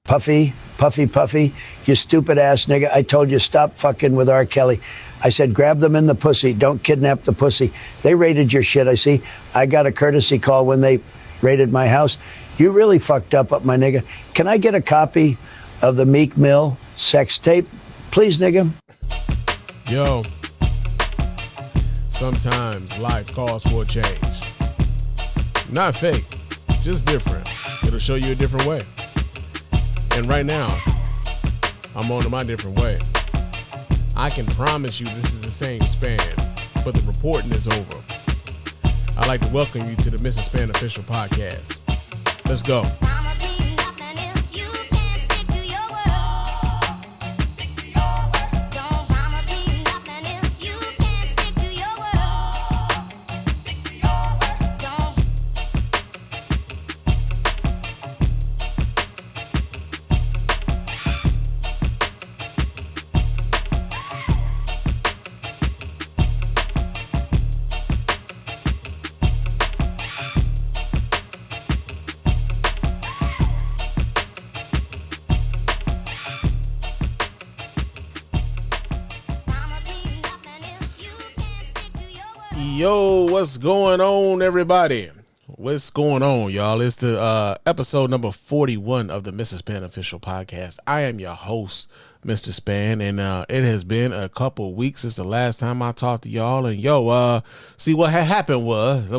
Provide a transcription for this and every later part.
Puffy, you stupid ass nigga. I told you stop fucking with R. Kelly. I said, grab them in the pussy. Don't kidnap the pussy. They raided your shit. I see. I got a courtesy call when they raided my house. You really fucked up, my nigga. Can I get a copy of the Meek Mill sex tape? Please, nigga. Yo, sometimes life calls for a change. Not fake, just different. It'll show you a different way. And right now, I'm on to my different way. I can promise you this is the same Spann, but the reporting is over. I'd like to welcome you to the Mrs. Spann official podcast. Let's go. Yo, what's going on, everybody? What's going on, y'all? It's the episode number 41 of the Mrs. Spann official podcast. I am your host, Mr. Spann, and it has been a couple weeks since the last time I talked to y'all. And yo, see what had happened was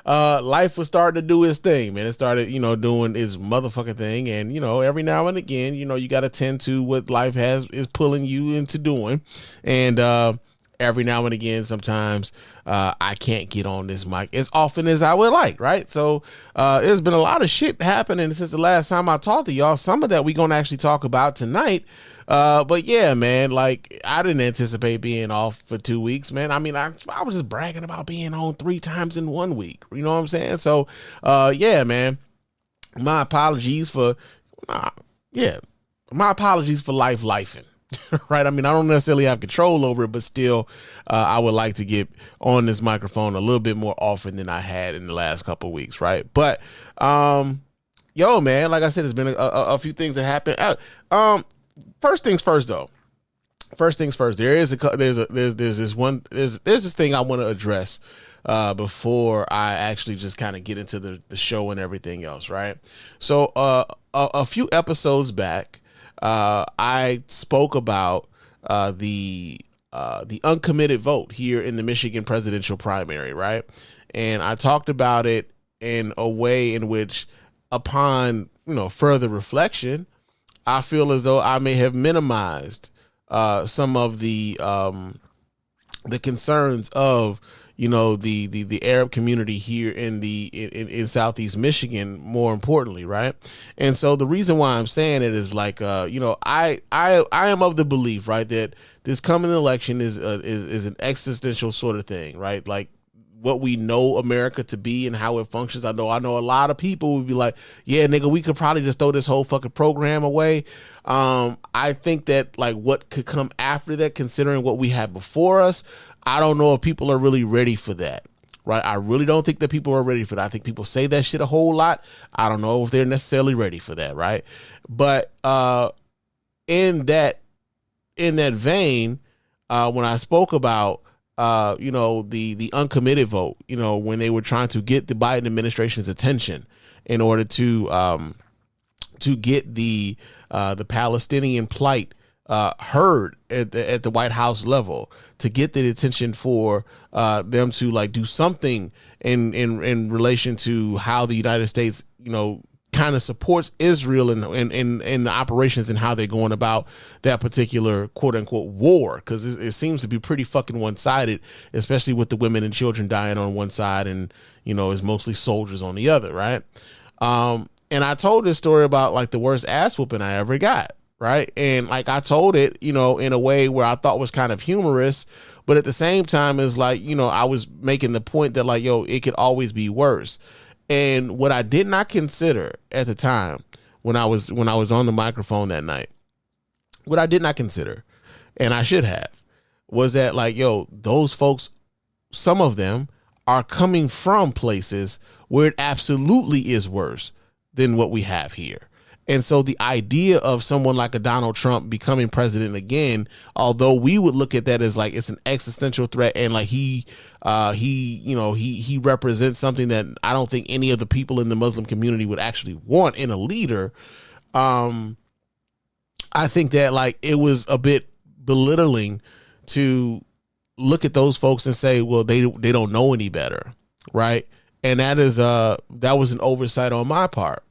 life was starting to do its thing, man. It started, doing its motherfucking thing. And, every now and again, you got to tend to what life is pulling you into doing. And, every now and again, sometimes I can't get on this mic as often as I would like, right? So there's been a lot of shit happening since the last time I talked to y'all. Some of that we're going to actually talk about tonight. But yeah, man, like I didn't anticipate being off for 2 weeks, man. I mean, I was just bragging about being on 3 times in 1 week. You know what I'm saying? So yeah, man, my apologies for life lifing. Right. I mean, I don't necessarily have control over it, but still, I would like to get on this microphone a little bit more often than I had in the last couple of weeks. Right. But yo, man, like I said, there's been a few things that happened. First things first, though. First things first. There's this thing I want to address before I actually just kind of get into the show and everything else. Right. So a few episodes back, I spoke about the uncommitted vote here in the Michigan presidential primary, right? And I talked about it in a way in which, upon further reflection, I feel as though I may have minimized some of the concerns of the Arab community here in Southeast Michigan, more importantly, right? And so the reason why I'm saying it is like, I am of the belief, right, that this coming election is an existential sort of thing, right? Like what we know America to be and how it functions. I know a lot of people would be like, yeah, nigga, we could probably just throw this whole fucking program away. I think that like what could come after that, considering what we had before us, I don't know if people are really ready for that, right? I really don't think that people are ready for that. I think people say that shit a whole lot. I don't know if they're necessarily ready for that, right? But in that vein, when I spoke about the uncommitted vote, when they were trying to get the Biden administration's attention in order to get the Palestinian plight heard at the White House level, to get the attention for them to like do something in relation to how the United States, kind of supports Israel in the operations and how they're going about that particular quote unquote war. Because it seems to be pretty fucking one-sided, especially with the women and children dying on one side and, it's mostly soldiers on the other. Right. And I told this story about like the worst ass whooping I ever got. Right. And like I told it, in a way where I thought was kind of humorous, but at the same time is like, I was making the point that like, yo, it could always be worse. And what I did not consider at the time when I was on the microphone that night, what I did not consider, and I should have, was that like, yo, those folks, some of them are coming from places where it absolutely is worse than what we have here. And so the idea of someone like a Donald Trump becoming president again, although we would look at that as like it's an existential threat, and like he represents something that I don't think any of the people in the Muslim community would actually want in a leader. I think that like it was a bit belittling to look at those folks and say, well, they don't know any better, right? And that was an oversight on my part.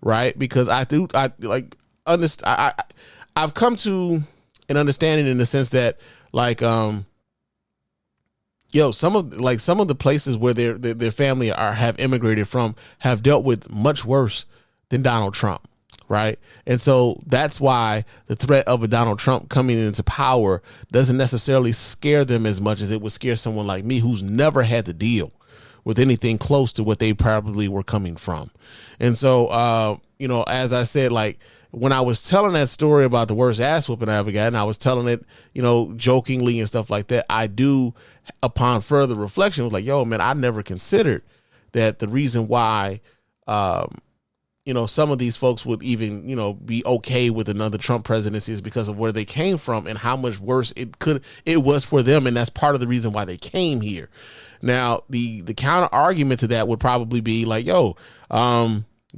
Right, because I've come to an understanding in the sense that like some of the places where their family have immigrated from have dealt with much worse than Donald Trump, right? And so that's why the threat of a Donald Trump coming into power doesn't necessarily scare them as much as it would scare someone like me who's never had to deal with anything close to what they probably were coming from. And so, as I said, like when I was telling that story about the worst ass whooping I ever got, and I was telling it, jokingly and stuff like that, I do, upon further reflection, was like, yo, man, I never considered that the reason why, some of these folks would even, be okay with another Trump presidency is because of where they came from and how much worse it was for them. And that's part of the reason why they came here. Now, the counter argument to that would probably be like, yo,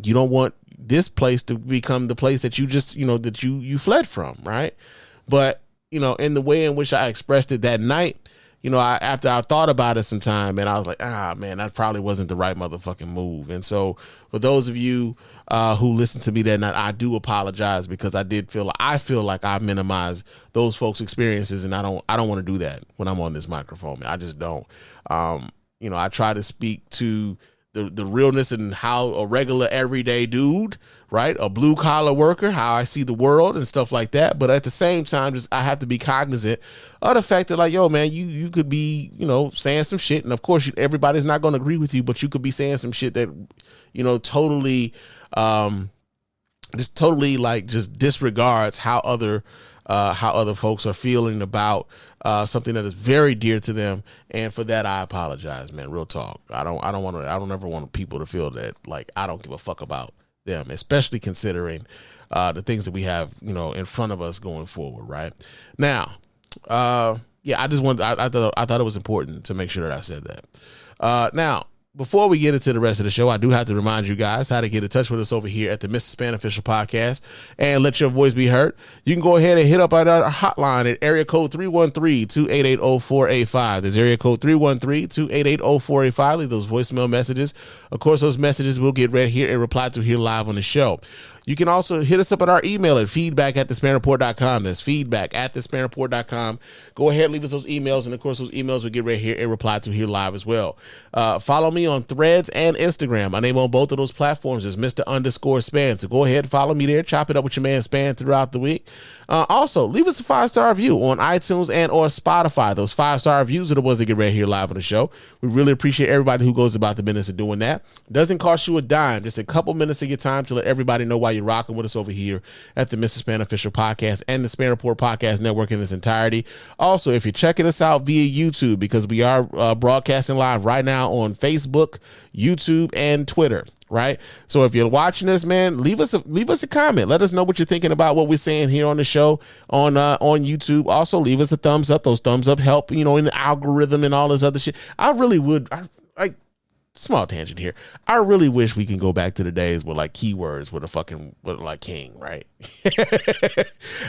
you don't want this place to become the place that you just, that you fled from. Right. But, in the way in which I expressed it that night, after I thought about it some time, and I was like, man, that probably wasn't the right motherfucking move. And so for those of you who listened to me that night, I do apologize because I feel like I minimized those folks' experiences, and I don't want to do that when I'm on this microphone, man. I just don't. I try to speak to the realness and how a regular everyday dude, right, a blue collar worker, how I see the world and stuff like that. But at the same time, I have to be cognizant of the fact that, like, yo, man, you could be, saying some shit, and of course everybody's not going to agree with you, but you could be saying some shit that, totally, just disregards how other folks are feeling about something that is very dear to them. And for that, I apologize, man. Real talk. I don't ever want people to feel that like I don't give a fuck about them, especially considering the things that we have, in front of us going forward. Right now. I thought it was important to make sure that I said that. Now, before we get into the rest of the show, I do have to remind you guys how to get in touch with us over here at the Mr. Spann Official Podcast and let your voice be heard. You can go ahead and hit up our hotline at area code 313-288-0485. There's area code 313-288-0485. Leave those voicemail messages. Of course, those messages will get read here and replied to here live on the show. You can also hit us up at our email at feedback@thespannreport.com. That's feedback@thespannreport.com. Go ahead, leave us those emails, and of course, those emails will get right here and reply to here live as well. Follow me on Threads and Instagram. My name on both of those platforms is Mr._Spann. So go ahead and follow me there. Chop it up with your man Spann throughout the week. Also, leave us a 5-star review on iTunes and or Spotify. Those 5-star reviews are the ones that get right here live on the show. We really appreciate everybody who goes about the business of doing that. Doesn't cost you a dime. Just a couple minutes of your time to let everybody know why you're rocking with us over here at the Mr. Spann Official Podcast and the Spann Report Podcast Network in its entirety. Also, if you're checking us out via YouTube, because we are broadcasting live right now on Facebook, YouTube, and Twitter. Right. So if you're watching this, man, leave us a comment. Let us know what you're thinking about what we're saying here on the show on YouTube. Also, leave us a thumbs up. Those thumbs up help, in the algorithm and all this other shit. I really would. Small tangent here. I really wish we can go back to the days where like keywords were like king, right?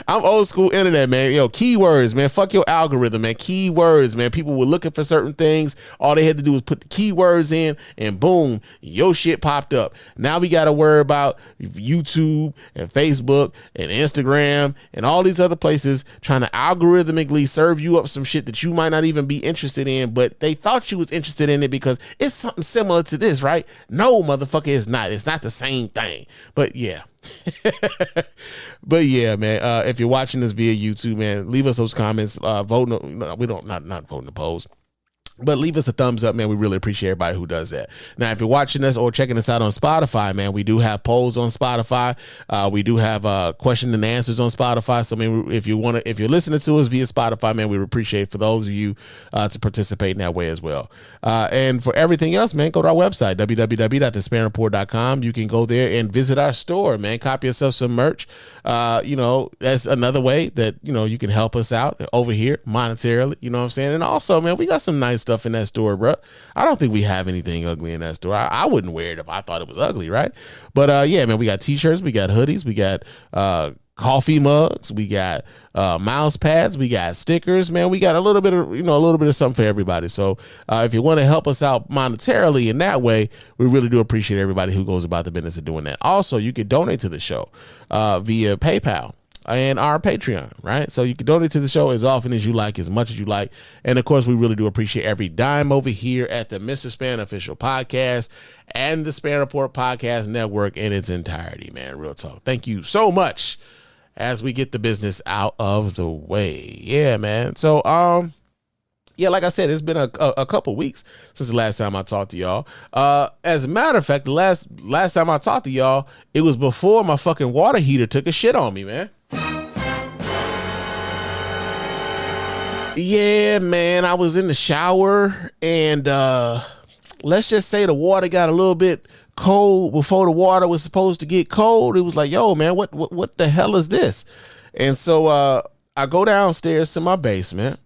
I'm old school internet, man. Keywords, man. Fuck your algorithm, man. Keywords, man. People were looking for certain things. All they had to do was put the keywords in and boom, your shit popped up. Now we got to worry about YouTube and Facebook and Instagram and all these other places trying to algorithmically serve you up some shit that you might not even be interested in, but they thought you was interested in it because it's something similar to this, right? No, motherfucker, it's not. It's not the same thing. But yeah. But yeah, man, if you're watching this via YouTube, man, leave us those comments. Vote. No, we don't not vote in the polls. But leave us a thumbs up, man. We really appreciate everybody who does that. Now, if you're watching us or checking us out on Spotify, man, we do have polls on Spotify. We do have question and answers on Spotify. So, I mean, if you're listening to us via Spotify, man, we would appreciate for those of you to participate in that way as well. And for everything else, man, go to our website, www.thespannreport.com. You can go there and visit our store, man. Copy yourself some merch. That's another way that, you can help us out over here monetarily. You know what I'm saying? And also, man, we got some nice stuff in that store, bro. I don't think we have anything ugly in that store. I wouldn't wear it if I thought it was ugly, right? But yeah, man, we got t-shirts, we got hoodies, we got coffee mugs, we got mouse pads, we got stickers, man. We got a little bit of something for everybody. So if you want to help us out monetarily in that way, we really do appreciate everybody who goes about the business of doing that. Also, you can donate to the show via PayPal and our Patreon, right? So you can donate to the show as often as you like, as much as you like. And of course, we really do appreciate every dime over here at the Mr. Spann Official Podcast and the Spann Report Podcast Network in its entirety, man. Real talk. Thank you so much as we get the business out of the way. Yeah, man. So, yeah, like I said, it's been a couple weeks since the last time I talked to y'all. As a matter of fact, the last time I talked to y'all, it was before my fucking water heater took a shit on me, man. Yeah, man, I was in the shower and let's just say the water got a little bit cold before the water was supposed to get cold. It was like, yo, man, what the hell is this? And so I go downstairs to my basement.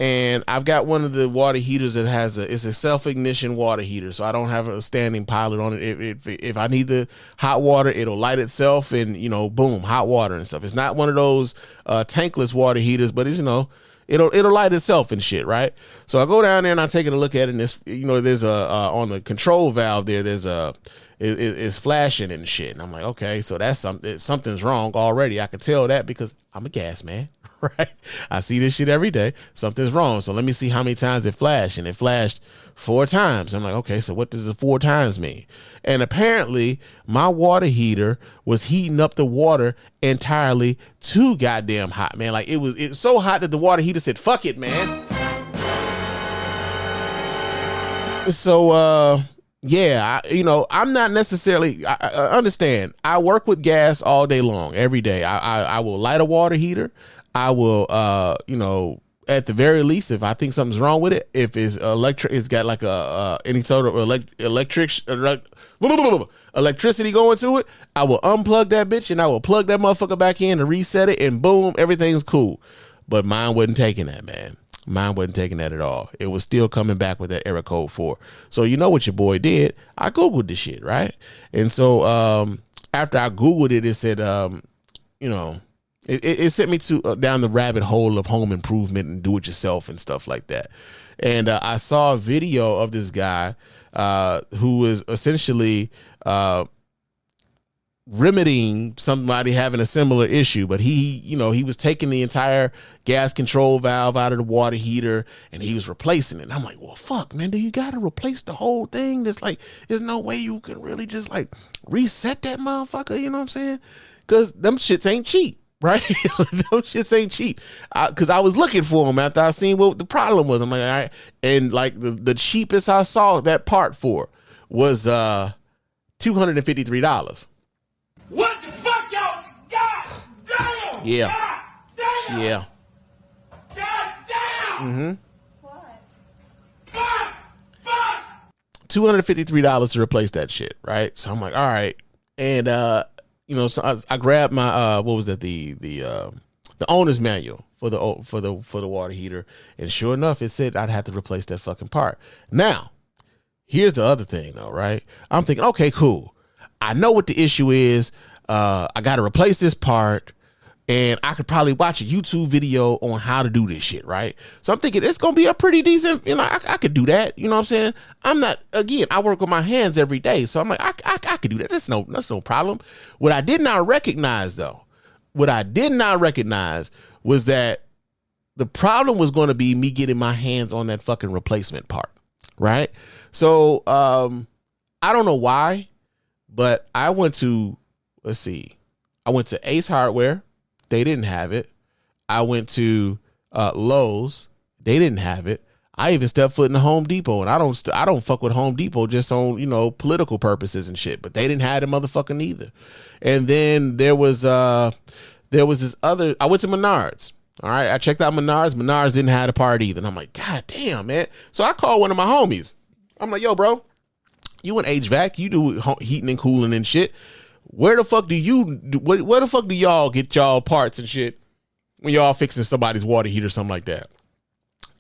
And I've got one of the water heaters that it's a self-ignition water heater. So I don't have a standing pilot on it. If I need the hot water, it'll light itself and, boom, hot water and stuff. It's not one of those tankless water heaters, but it's, it'll light itself and shit, right? So I go down there and I take a look at it and it's, there's on the control valve there, it's flashing and shit. And I'm like, okay, so that's something's wrong already. I can tell that because I'm a gas man. Right, I see this shit every day. Something's wrong. So let me see how many times it flashed, and it flashed 4 times. I'm like, okay, so what does the 4 times mean? And apparently, my water heater was heating up the water entirely too goddamn hot, man. Like it was so hot that the water heater said, "Fuck it, man." So, yeah, I'm not necessarily. I understand. I work with gas all day long, every day. I will light a water heater. I will, at the very least, if I think something's wrong with it, if it's electric, it's got like any sort of electricity going to it, I will unplug that bitch and I will plug that motherfucker back in and reset it, and boom, everything's cool. But mine wasn't taking that, man. Mine wasn't taking that at all. It was still coming back with that error code 4. So you know what your boy did? I Googled the shit, right? And so after I Googled it, it said, It sent me to down the rabbit hole of home improvement and do it yourself and stuff like that. And I saw a video of this guy who was essentially remedying somebody having a similar issue, but he was taking the entire gas control valve out of the water heater and he was replacing it. And I'm like, well, fuck, man, do you got to replace the whole thing? There's no way you can really just like reset that motherfucker. You know what I'm saying? Because them shits ain't cheap. Right? Those shits ain't cheap. Because I was looking for them after I seen what the problem was. I'm like, all right. And like the cheapest I saw that part for was $253. What the fuck, y'all? God damn! Yeah. God damn! Yeah. God damn! Mm-hmm. What? Fuck! $253 to replace that shit, right? So I'm like, all right. And so I grabbed my what was that, the owner's manual for the water heater, and sure enough, it said I'd have to replace that fucking part. Now, here's the other thing though, right? I'm thinking, okay, cool. I know what the issue is. I got to replace this part, and I could probably watch a YouTube video on how to do this shit, right? So I'm thinking it's gonna be a pretty decent, I could do that. You know what I'm saying? I work with my hands every day, so I'm like, I could do that. That's no problem. What I did not recognize was that the problem was going to be me getting my hands on that fucking replacement part, right? So I don't know why, but I went to Ace Hardware. They didn't have it. I went to Lowe's. They didn't have it. I even stepped foot in the Home Depot, and I don't fuck with Home Depot just on, you know, political purposes and shit. But they didn't have the motherfucking either. And then there was this other. I went to Menards. All right, I checked out Menards. Menards didn't have the part either. And I'm like, God damn, man. So I called one of my homies. I'm like, yo, bro, you in HVAC, you do heating and cooling and shit. Where the fuck do y'all get y'all parts and shit when y'all fixing somebody's water heater or something like that?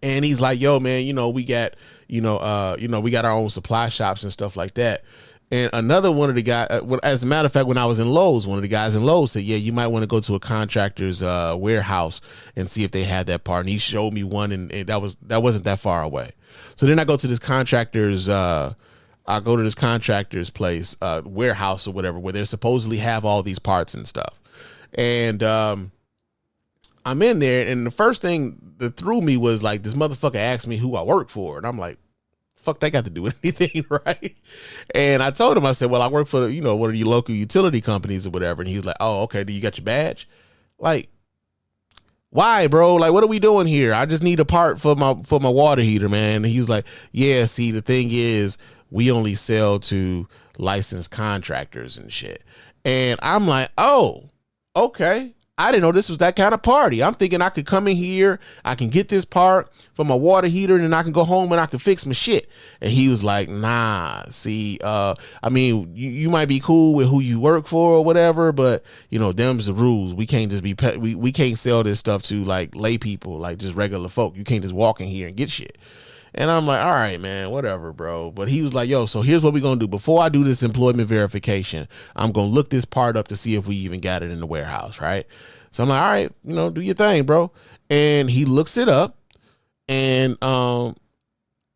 And he's like, yo, man, you know, we got, we got our own supply shops and stuff like that. And another one of the guys, as a matter of fact, when I was in Lowe's, one of the guys in Lowe's said, yeah, you might want to go to a contractor's warehouse and see if they had that part. And he showed me one, and that wasn't that far away. So then I go to this contractor's, place, warehouse or whatever, where they supposedly have all these parts and stuff. And I'm in there, and the first thing that threw me was like, this motherfucker asked me who I work for. And I'm like, fuck, that got to do with anything, right? And I told him, I said, well, I work for, one of your local utility companies or whatever. And he was like, oh, okay, do you got your badge? Like, why, bro? Like, what are we doing here? I just need a part for my water heater, man. And he was like, yeah, see, the thing is, we only sell to licensed contractors and shit. And I'm like, oh, okay. I didn't know this was that kind of party. I'm thinking I could come in here, I can get this part for my water heater, and then I can go home and I can fix my shit. And he was like, nah, see, I mean, you might be cool with who you work for or whatever, but them's the rules. We can't just we can't sell this stuff to like lay people, like just regular folk. You can't just walk in here and get shit. And I'm like, all right, man, whatever, bro. But he was like, yo, so here's what we're going to do. Before I do this employment verification, I'm going to look this part up to see if we even got it in the warehouse, right? So I'm like, all right, do your thing, bro. And he looks it up. And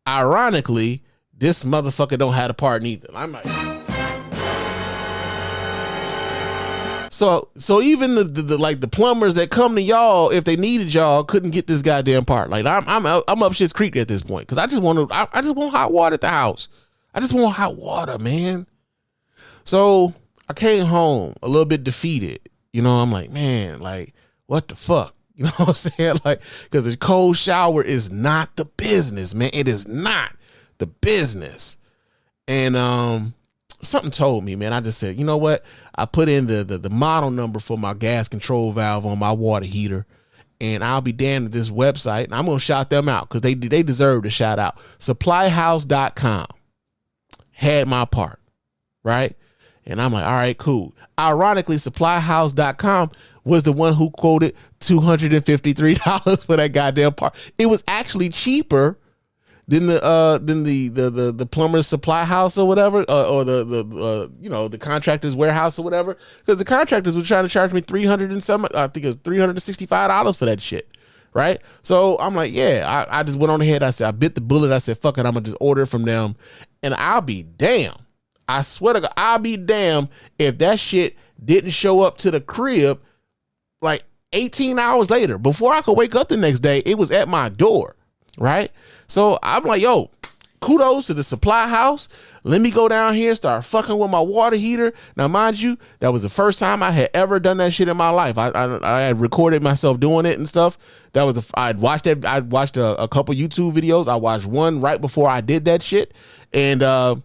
ironically, this motherfucker don't have a part neither. I'm like, so even the plumbers that come to y'all, if they needed y'all, couldn't get this goddamn part. Like I'm up shit's creek at this point, because I just want hot water at the house. I just want hot water, man. So I came home a little bit defeated. I'm like, man, like, what the fuck? You know what I'm saying? Like, because a cold shower is not the business, man. It is not the business. And something told me, man. I just said, you know what? I put in the model number for my gas control valve on my water heater, and I'll be damned at this website, and I'm going to shout them out because they deserve to shout out. Supplyhouse.com had my part, right? And I'm like, all right, cool. Ironically, supplyhouse.com was the one who quoted $253 for that goddamn part. It was actually cheaper than the plumber's supply house or whatever, or the contractor's warehouse or whatever, because the contractors were trying to charge me $365 for that shit, right? So I'm like, yeah, I just went on ahead. I said, I bit the bullet. I said, fuck it, I'm gonna just order it from them, and I'll be damned. I swear to God, I'll be damned if that shit didn't show up to the crib like 18 hours later. Before I could wake up the next day, it was at my door, right? So I'm like, yo, kudos to the supply house. Let me go down here and start fucking with my water heater. Now, mind you, that was the first time I had ever done that shit in my life. I had recorded myself doing it and stuff. I'd watched a couple YouTube videos. I watched one right before I did that shit. And, I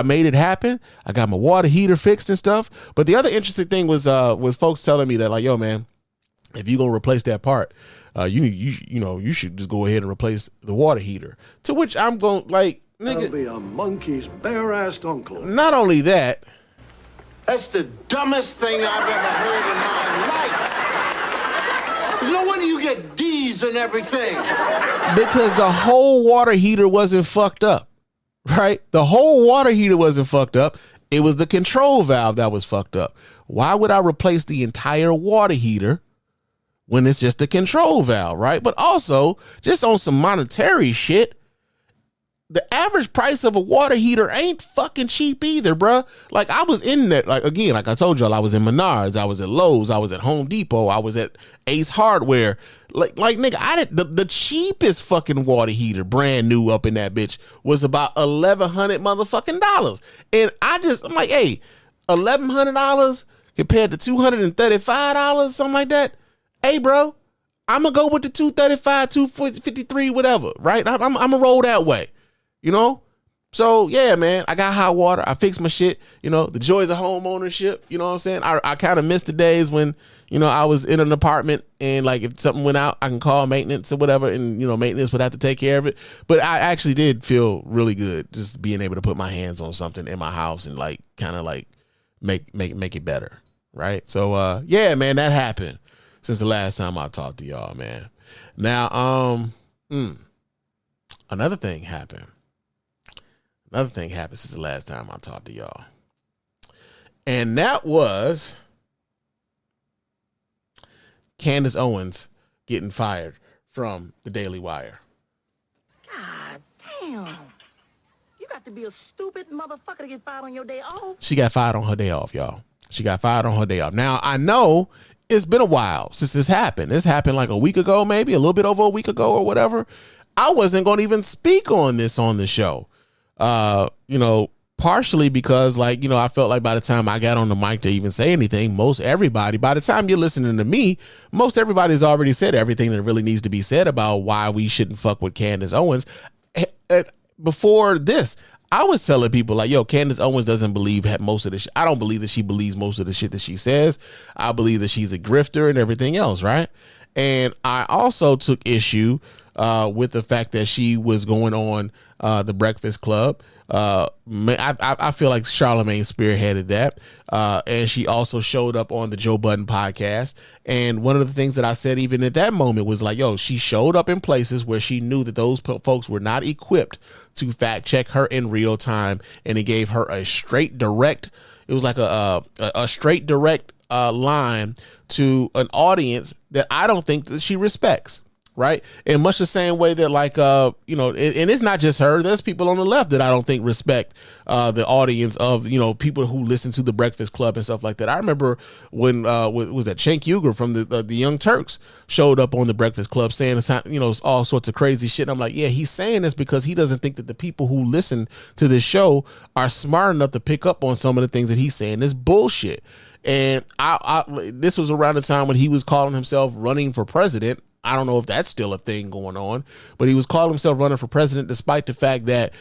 made it happen. I got my water heater fixed and stuff. But the other interesting thing was folks telling me that, like, yo, man, if you're going to replace that part, you should just go ahead and replace the water heater. To which I'm going, like, nigga, I'll be a monkey's bare-assed uncle. Not only that, that's the dumbest thing I've ever heard in my life. No wonder you get D's and everything. Because the whole water heater wasn't fucked up, right? The whole water heater wasn't fucked up. It was the control valve that was fucked up. Why would I replace the entire water heater when it's just the control valve, right? But also, just on some monetary shit, the average price of a water heater ain't fucking cheap either, bruh. Like, I was in that, like, again, like I told y'all, I was in Menards, I was at Lowe's, I was at Home Depot, I was at Ace Hardware. Like nigga, the cheapest fucking water heater, brand new up in that bitch, was about $1,100 motherfucking dollars. And I'm like, hey, $1,100 compared to $235, something like that. Hey, bro, I'm gonna go with the 235, 253, whatever, right? I'm gonna roll that way, you know? So yeah, man, I got hot water. I fixed my shit. You know, the joys of home ownership. You know what I'm saying? I kind of missed the days when, you know, I was in an apartment and like if something went out, I can call maintenance or whatever, and you know, maintenance would have to take care of it. But I actually did feel really good just being able to put my hands on something in my house and like kind of like make it better, right? So yeah, man, that happened since the last time I talked to y'all, man. Now, another thing happened. Another thing happened since the last time I talked to y'all. And that was Candace Owens getting fired from the Daily Wire. God damn. You got to be a stupid motherfucker to get fired on your day off. She got fired on her day off, y'all. She got fired on her day off. Now, I know it's been a while since this happened. This happened like a week ago, maybe a little bit over a week ago or whatever. I wasn't going to even speak on this on the show. You know, partially because like, you know, I felt like by the time I got on the mic to even say anything, most everybody, by the time you're listening to me, most everybody's already said everything that really needs to be said about why we shouldn't fuck with Candace Owens. Before this, I was telling people like, yo, Candace Owens doesn't believe most of the shit. I don't believe that she believes most of the shit that she says. I believe that she's a grifter and everything else. Right. And I also took issue with the fact that she was going on the Breakfast Club. I feel like Charlamagne spearheaded that. And she also showed up on the Joe Budden podcast. And one of the things that I said even at that moment was like, yo, she showed up in places where she knew that those folks were not equipped to fact check her in real time. And it gave her a straight direct. It was like a straight direct line to an audience that I don't think that she respects. Right. In much the same way that like, you know, and it's not just her. There's people on the left that I don't think respect the audience of, you know, people who listen to the Breakfast Club and stuff like that. I remember when was that Cenk Uygur from the Young Turks showed up on the Breakfast Club saying, you know, all sorts of crazy shit. And I'm like, yeah, he's saying this because he doesn't think that the people who listen to this show are smart enough to pick up on some of the things that he's saying. It's bullshit. And this was around the time when he was calling himself running for president. I don't know if that's still a thing going on, but he was calling himself running for president despite the fact that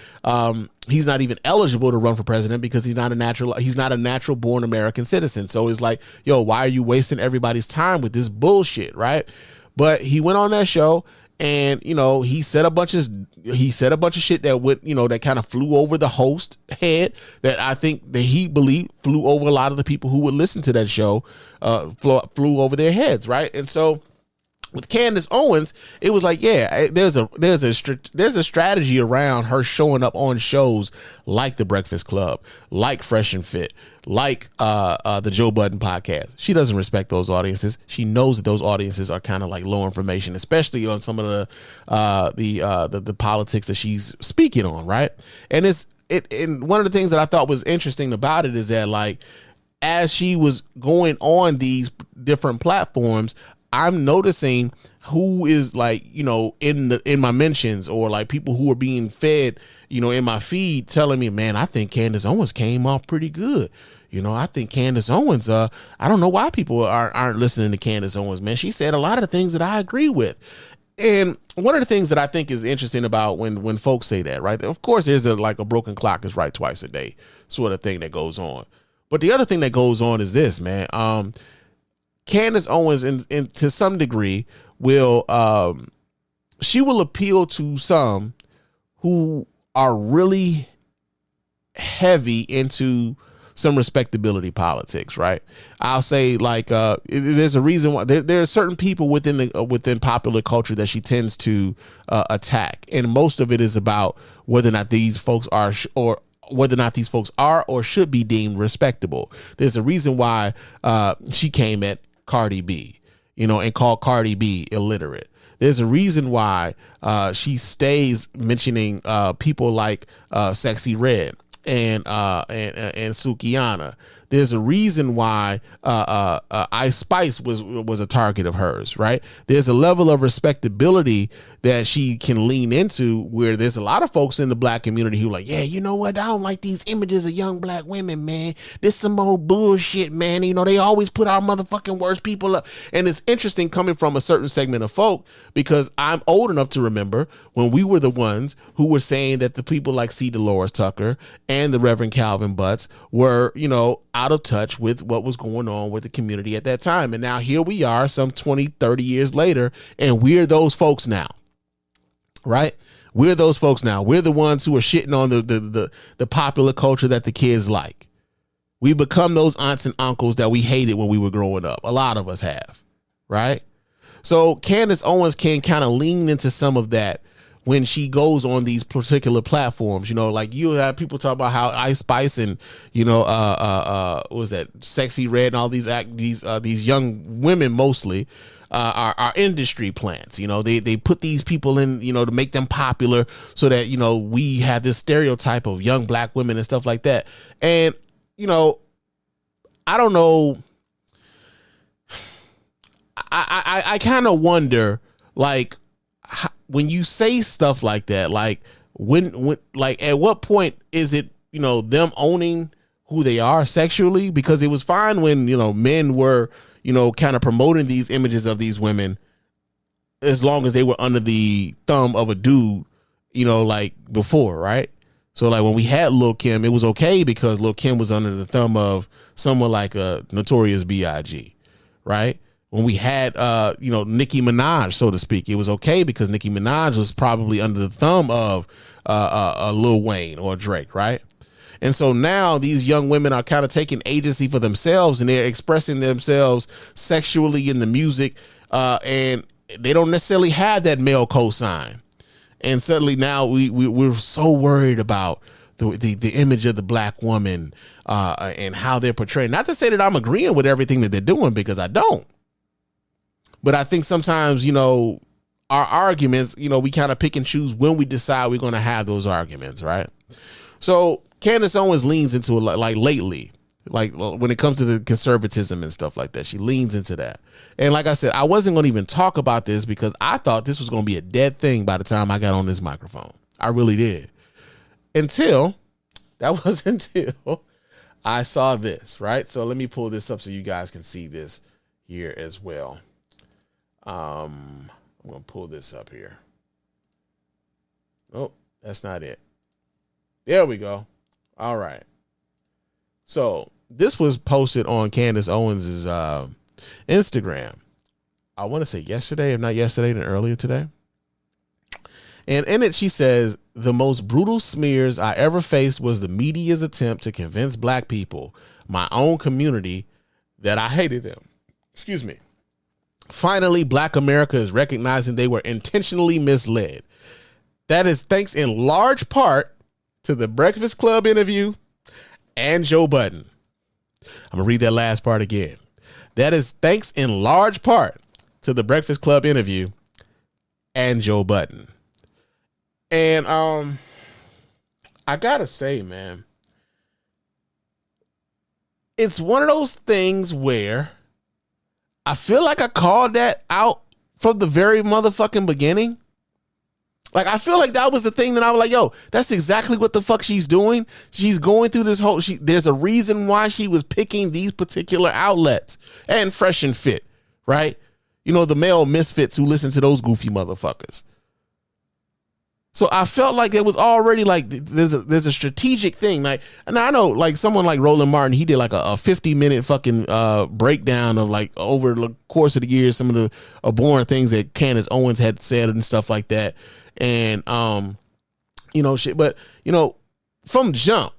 he's not even eligible to run for president because he's not a natural born American citizen. So it's like, yo, why are you wasting everybody's time with this bullshit, right? But he went on that show and, you know, he said a bunch of shit that would, you know, that kind of flew over the host head that I think that he believed flew over a lot of the people who would listen to that show, flew over their heads, right? And so with Candace Owens, it was like, yeah, there's a strategy around her showing up on shows like The Breakfast Club, like Fresh and Fit, like the Joe Budden podcast. She doesn't respect those audiences. She knows that those audiences are kind of like low information, especially on some of the politics that she's speaking on, right? And and one of the things that I thought was interesting about it is that like as she was going on these different platforms, I'm noticing who is like, you know, in my mentions or like people who are being fed, you know, in my feed telling me, man, I think Candace Owens came off pretty good. You know, I think Candace Owens, I don't know why people aren't listening to Candace Owens, man. She said a lot of the things that I agree with. And one of the things that I think is interesting about when folks say that, right? Of course, there's like a broken clock is right twice a day sort of thing that goes on. But the other thing that goes on is this, man. Candace Owens, in to some degree, will appeal to some who are really heavy into some respectability politics, right? I'll say like there's a reason why there are certain people within popular culture that she tends to attack, and most of it is about whether or not these folks are or should be deemed respectable. There's a reason why she came at Cardi B, you know, and called Cardi B illiterate. There's a reason why she stays mentioning people like Sexy Red and Sukiana. There's a reason why Ice Spice was a target of hers, right? There's a level of respectability that she can lean into where there's a lot of folks in the black community who like, yeah, you know what? I don't like these images of young black women, man. This some old bullshit, man. You know, they always put our motherfucking worst people up. And it's interesting coming from a certain segment of folk because I'm old enough to remember when we were the ones who were saying that the people like C. Dolores Tucker and the Reverend Calvin Butts were, you know, out of touch with what was going on with the community at that time. And now here we are some 20, 30 years later, and we're those folks now. Right? We're those folks now. We're the ones who are shitting on the popular culture that the kids like. We become those aunts and uncles that we hated when we were growing up. A lot of us have. Right? So Candace Owens can kind of lean into some of that when she goes on these particular platforms. You know, like you have people talk about how Ice Spice and, you know, what was that, Sexy Red and all these young women mostly are industry plants. You know, they put these people in, you know, to make them popular so that, you know, we have this stereotype of young black women and stuff like that. And, you know, I don't know. I kind of wonder, like, when you say stuff like that, like when like at what point is it, you know, them owning who they are sexually? Because it was fine when, you know, men were, you know, kind of promoting these images of these women as long as they were under the thumb of a dude, you know, like before, right? So like when we had Lil' Kim, it was okay because Lil' Kim was under the thumb of someone like a Notorious B.I.G., right? When we had, you know, Nicki Minaj, so to speak, it was okay because Nicki Minaj was probably under the thumb of Lil Wayne or Drake, right? And so now these young women are kind of taking agency for themselves and they're expressing themselves sexually in the music, and they don't necessarily have that male cosign. And suddenly now we're so worried about the image of the black woman and how they're portrayed. Not to say that I'm agreeing with everything that they're doing, because I don't. But I think sometimes, you know, our arguments, you know, we kind of pick and choose when we decide we're going to have those arguments, right? So Candace Owens leans into it like lately, like when it comes to the conservatism and stuff like that. She leans into that. And like I said, I wasn't going to even talk about this because I thought this was going to be a dead thing by the time I got on this microphone. I really did. Until I saw this, right? So let me pull this up so you guys can see this here as well. I'm going to pull this up here. Oh, that's not it. There we go. All right. So this was posted on Candace Owens's Instagram. I want to say yesterday, if not yesterday, then earlier today. And in it, she says, the most brutal smears I ever faced was the media's attempt to convince black people, my own community, that I hated them. Excuse me. Finally, Black America is recognizing they were intentionally misled. That is thanks in large part to the Breakfast Club interview and Joe Budden. I'm going to read that last part again. That is thanks in large part to the Breakfast Club interview and Joe Budden. And I got to say, man, it's one of those things where I feel like I called that out from the very motherfucking beginning. Like, I feel like that was the thing that I was like, yo, that's exactly what the fuck she's doing. She's going through this whole, there's a reason why she was picking these particular outlets and Fresh and Fit, right? You know, the male misfits who listen to those goofy motherfuckers. So I felt like it was already like there's a strategic thing. Like, and I know like someone like Roland Martin, he did like a 50-minute fucking breakdown of like over the course of the years, some of the abhorrent things that Candace Owens had said and stuff like that. And, you know, shit. But, you know, from jump,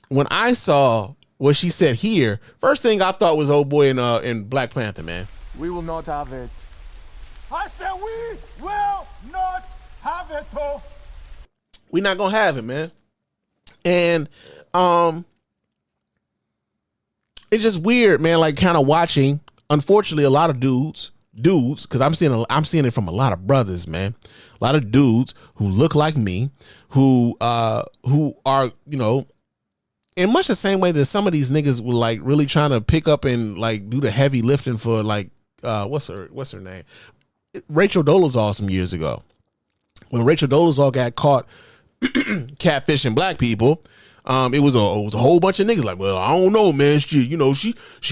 when I saw what she said here, first thing I thought was old boy in Black Panther, man. We will not have it. I said we will not have it, oh. We're not gonna have it, man. And it's just weird, man, like kind of watching, unfortunately, a lot of dudes, because I'm seeing it from a lot of brothers, man. A lot of dudes who look like me, who are, you know, in much the same way that some of these niggas were like really trying to pick up and like do the heavy lifting for like what's her name? Rachel Dolezal some years ago. When Rachel Dolezal got caught catfishing black people, it was a whole bunch of niggas like, well, I don't know, man. She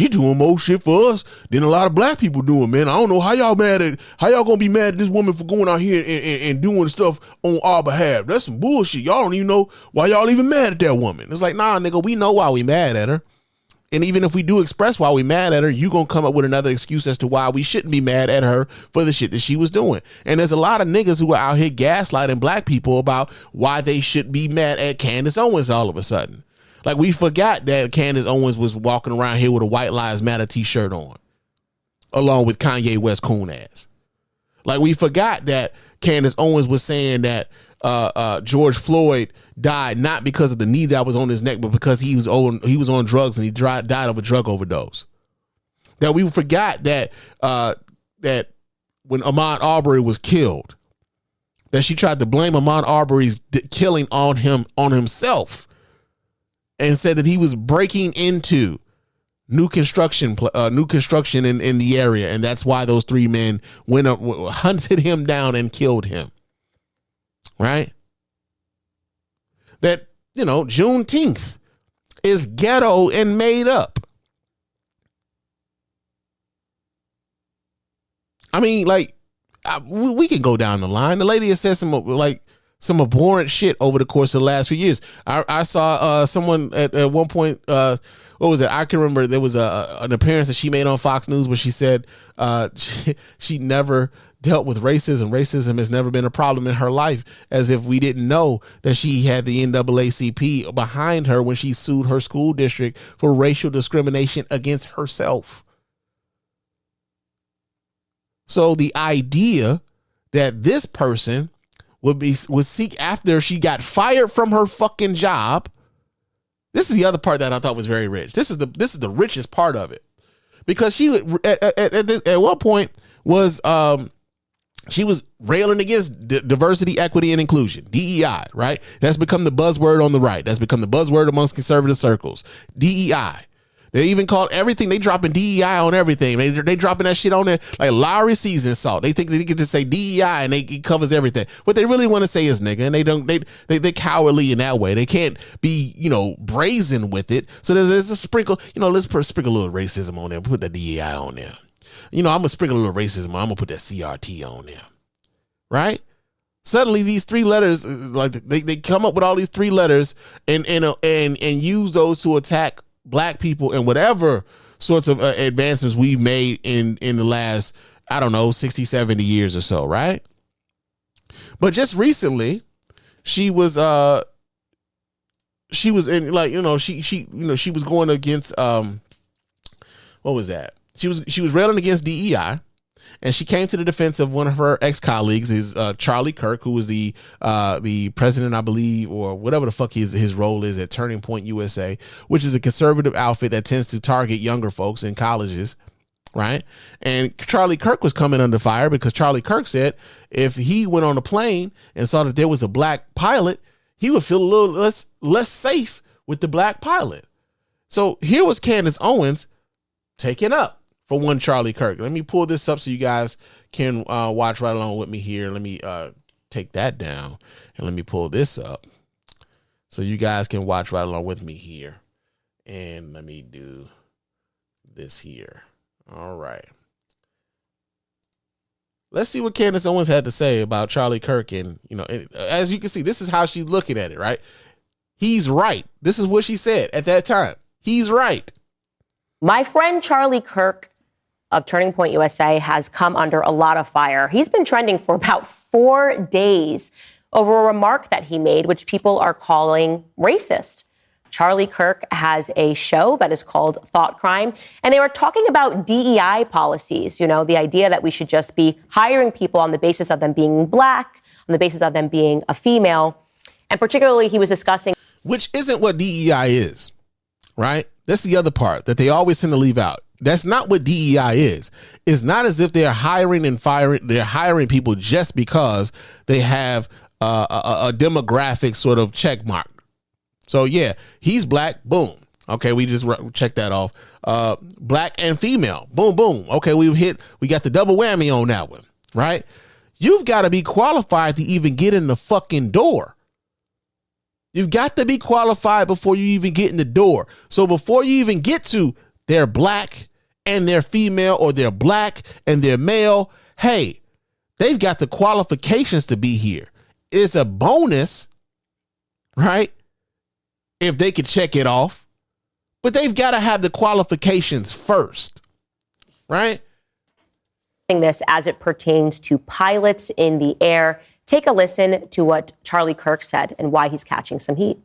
doing more shit for us than a lot of black people doing, man. I don't know how y'all gonna be mad at this woman for going out here and doing stuff on our behalf. That's some bullshit. Y'all don't even know why y'all even mad at that woman. It's like, nah, nigga, we know why we mad at her. And even if we do express why we mad at her, you gonna come up with another excuse as to why we shouldn't be mad at her for the shit that she was doing. And there's a lot of niggas who are out here gaslighting black people about why they should be mad at Candace Owens all of a sudden. Like, we forgot that Candace Owens was walking around here with a White Lives Matter t-shirt on, along with Kanye West coon ass. Like, we forgot that Candace Owens was saying that George Floyd died not because of the knee that was on his neck, but because he was on drugs and he died of a drug overdose. That we forgot that that when Ahmaud Arbery was killed, that she tried to blame Ahmaud Arbery's killing on himself, and said that he was breaking into new construction in the area, and that's why those three men went up, hunted him down and killed him. Right? That, Juneteenth is ghetto and made up. I mean, like, we can go down the line. The lady has said some abhorrent shit over the course of the last few years. I saw someone at one point, what was it? I can remember there was an appearance that she made on Fox News where she said she never dealt with racism. Racism has never been a problem in her life, as if we didn't know that she had the NAACP behind her when she sued her school district for racial discrimination against herself. So the idea that this person would seek after she got fired from her fucking job. This is the other part that I thought was very rich. This is the richest part of it, because she at one point was she was railing against diversity, equity, and inclusion, DEI, right? That's become the buzzword on the right. That's become the buzzword amongst conservative circles, DEI. They even call everything, they dropping DEI on everything. They dropping that shit on there like Lowry season salt. They think they can just say DEI and it covers everything. What they really want to say is nigga, and they cowardly in that way. They can't be, brazen with it. So there's a sprinkle, let's sprinkle a little racism on there, put the DEI on there. I'm going to sprinkle a little racism. I'm going to put that CRT on there. Right? Suddenly these three letters, like they come up with all these three letters and use those to attack black people and whatever sorts of advancements we've made in the last, 60, 70 years or so. Right? But just recently she was in she was going against, what was that? She was railing against DEI, and she came to the defense of one of her ex-colleagues, is Charlie Kirk, who was the president, I believe, or whatever the fuck his role is at Turning Point USA, which is a conservative outfit that tends to target younger folks in colleges, right? And Charlie Kirk was coming under fire because Charlie Kirk said if he went on a plane and saw that there was a black pilot, he would feel a little less safe with the black pilot. So here was Candace Owens taking up for one Charlie Kirk. Let me pull this up so you guys can watch right along with me here. Let me take that down and let me pull this up so you guys can watch right along with me here. And let me do this here. All right. Let's see what Candace Owens had to say about Charlie Kirk. And, as you can see, this is how she's looking at it, right? He's right. This is what she said at that time. He's right. My friend Charlie Kirk of Turning Point USA has come under a lot of fire. He's been trending for about 4 days over a remark that he made, which people are calling racist. Charlie Kirk has a show that is called Thought Crime, and they were talking about DEI policies, the idea that we should just be hiring people on the basis of them being black, on the basis of them being a female. And particularly he was discussing, which isn't what DEI is, right? That's the other part that they always tend to leave out. That's not what DEI is. It's not as if they're hiring and firing. They're hiring people just because they have a demographic sort of check mark, So yeah, he's black. Boom. Okay, we just check that off. Black and female. Boom, boom. Okay, we got the double whammy on that one, right? You've got to be qualified to even get in the fucking door. You've got to be qualified before you even get in the door. So before you even get to they're black and they're female, or they're black and they're male, hey, they've got the qualifications to be here. It's a bonus, right? If they could check it off. But they've got to have the qualifications first, right? This as it pertains to pilots in the air. Take a listen to what Charlie Kirk said and why he's catching some heat.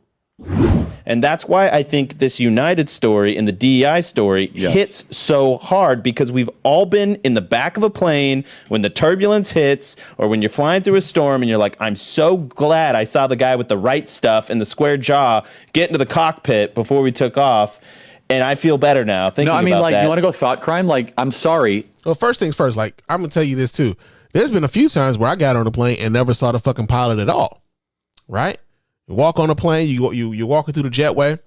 And that's why I think this United story and the DEI story hits so hard, because we've all been in the back of a plane when the turbulence hits, or when you're flying through a storm and you're like, I'm so glad I saw the guy with the right stuff and the square jaw get into the cockpit before we took off. And I feel better now. You want to go thought crime? Like, I'm sorry. Well, first things first, like, I'm going to tell you this too. There's been a few times where I got on a plane and never saw the fucking pilot at all, right? You walk on a plane, you're walking through the jetway,